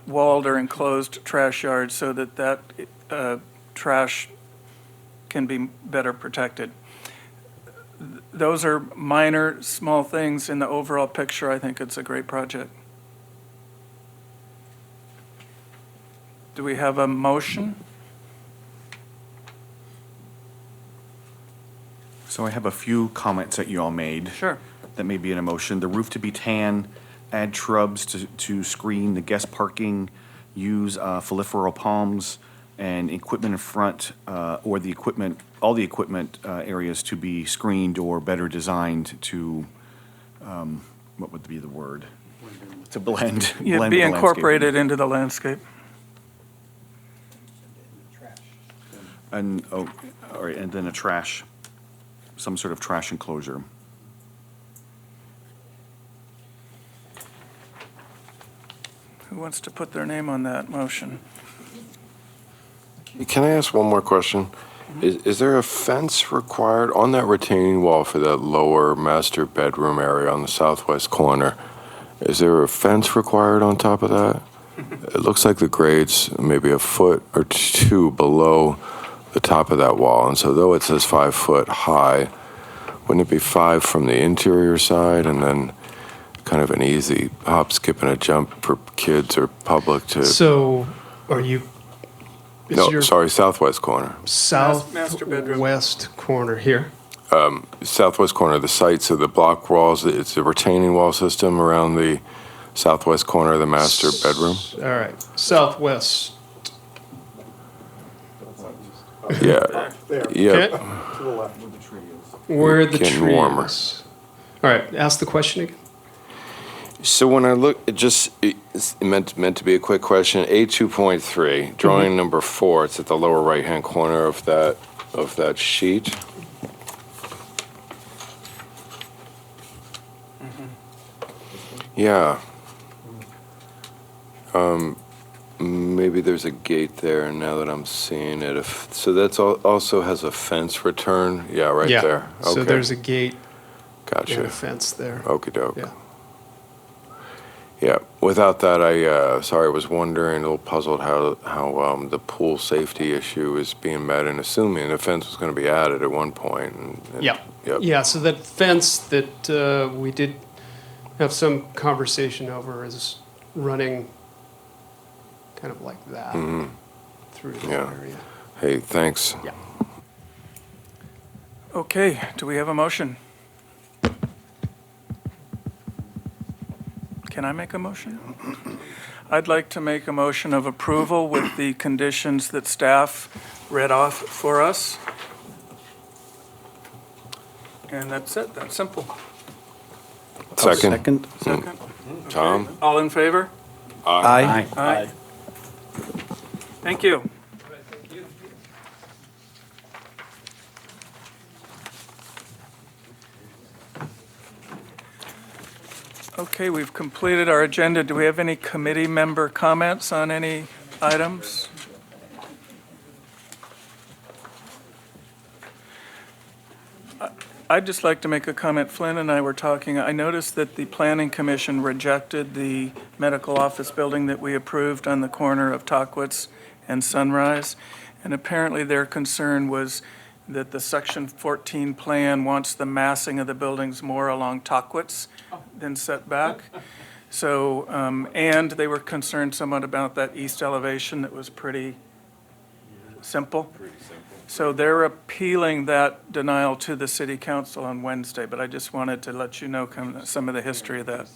walled or enclosed trash yard so that trash can be better protected. Those are minor, small things in the overall picture. I think it's a great project. Do we have a motion? So I have a few comments that you all made. Sure. That may be in a motion. The roof to be tan, add shrubs to screen the guest parking, use foliferal palms, and equipment in front, or the equipment, all the equipment areas to be screened or better designed to, what would be the word? To blend. Yeah, blend be with the incorporated into the landscape. And, all right, and then a trash, some sort of trash enclosure. Who wants to put their name on that motion? Can I ask one more question? Is there a fence required on that retaining wall for that lower master bedroom area on the southwest corner? Is there a fence required on top of that? It looks like the grade's maybe a foot or two below the top of that wall, and so though it says 5 foot high, wouldn't it be 5 from the interior side and then kind of an easy hop, skip, and a jump for kids or public to? So, are you? Southwest corner. Southwest corner here. Southwest corner of the site, so the block walls, it's a retaining wall system around the southwest corner of the master bedroom. All right, southwest. Yeah. Yeah. Okay. To the left where the tree is. Where the Getting tree warmer. is. All right, ask the question again. So when I look, it's meant to be a quick question. A2.3, drawing number 4. It's at the lower right-hand corner of that sheet. Yeah. maybe there's a gate there now that I'm seeing it. So that's also has a fence return? Yeah, right there. Okay. So there's a gate Gotcha. and a fence there. Okie doke. Yeah. Yeah, without that, I was wondering, a little puzzled how the pool safety issue is being met, and assuming the fence was going to be added at one point. Yeah. Yep. Yeah, so that fence that we did have some conversation over is running kind of like that through the area. Hey, thanks. Yeah. Okay, do we have a motion? Can I make a motion? I'd like to make a motion of approval with the conditions that staff read off for us. And that's it, that's simple. Second. Second. Tom? All in favor? Aye. Aye. Thank you. Okay, we've completed our agenda. Do we have any committee member comments on any items? I'd just like to make a comment. Flynn and I were talking. I noticed that the Planning Commission rejected the medical office building that we approved on the corner of Tockwitz and Sunrise. And apparently their concern was that the Section 14 plan wants the massing of the buildings more along Tockwitz than setback. So, and they were concerned somewhat about that east elevation that was pretty simple. So they're appealing that denial to the city council on Wednesday, but I just wanted to let you know some of the history of that.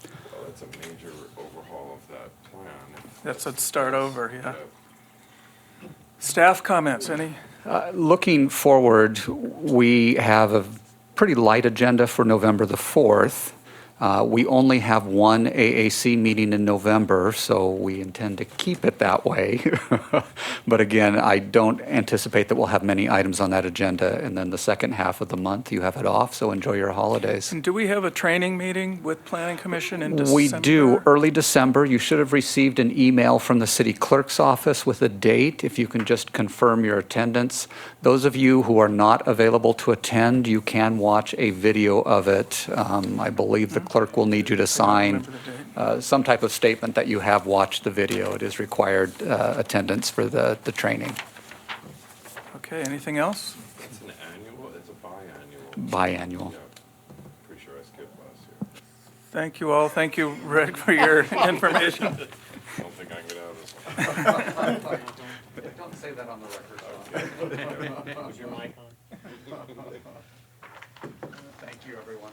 Oh, that's a major overhaul of that plan. That's a start over, yeah. Staff comments, any? Looking forward, we have a pretty light agenda for November the 4th. We only have one AAC meeting in November, so we intend to keep it that way. But again, I don't anticipate that we'll have many items on that agenda. And then the second half of the month, you have it off, so enjoy your holidays. And do we have a training meeting with Planning Commission in December? We do, early December. You should have received an email from the city clerk's office with a date, if you can just confirm your attendance. Those of you who are not available to attend, you can watch a video of it. I believe the clerk will need you to sign some type of statement that you have watched the video. It is required attendance for the training. Okay, anything else? It's an annual, it's a biannual. Biannual. Yeah, pretty sure I skipped last year. Thank you all. Thank you, Rick, for your information. I don't think I can get out of this one. Don't say that on the record. Was your mic on? Thank you, everyone.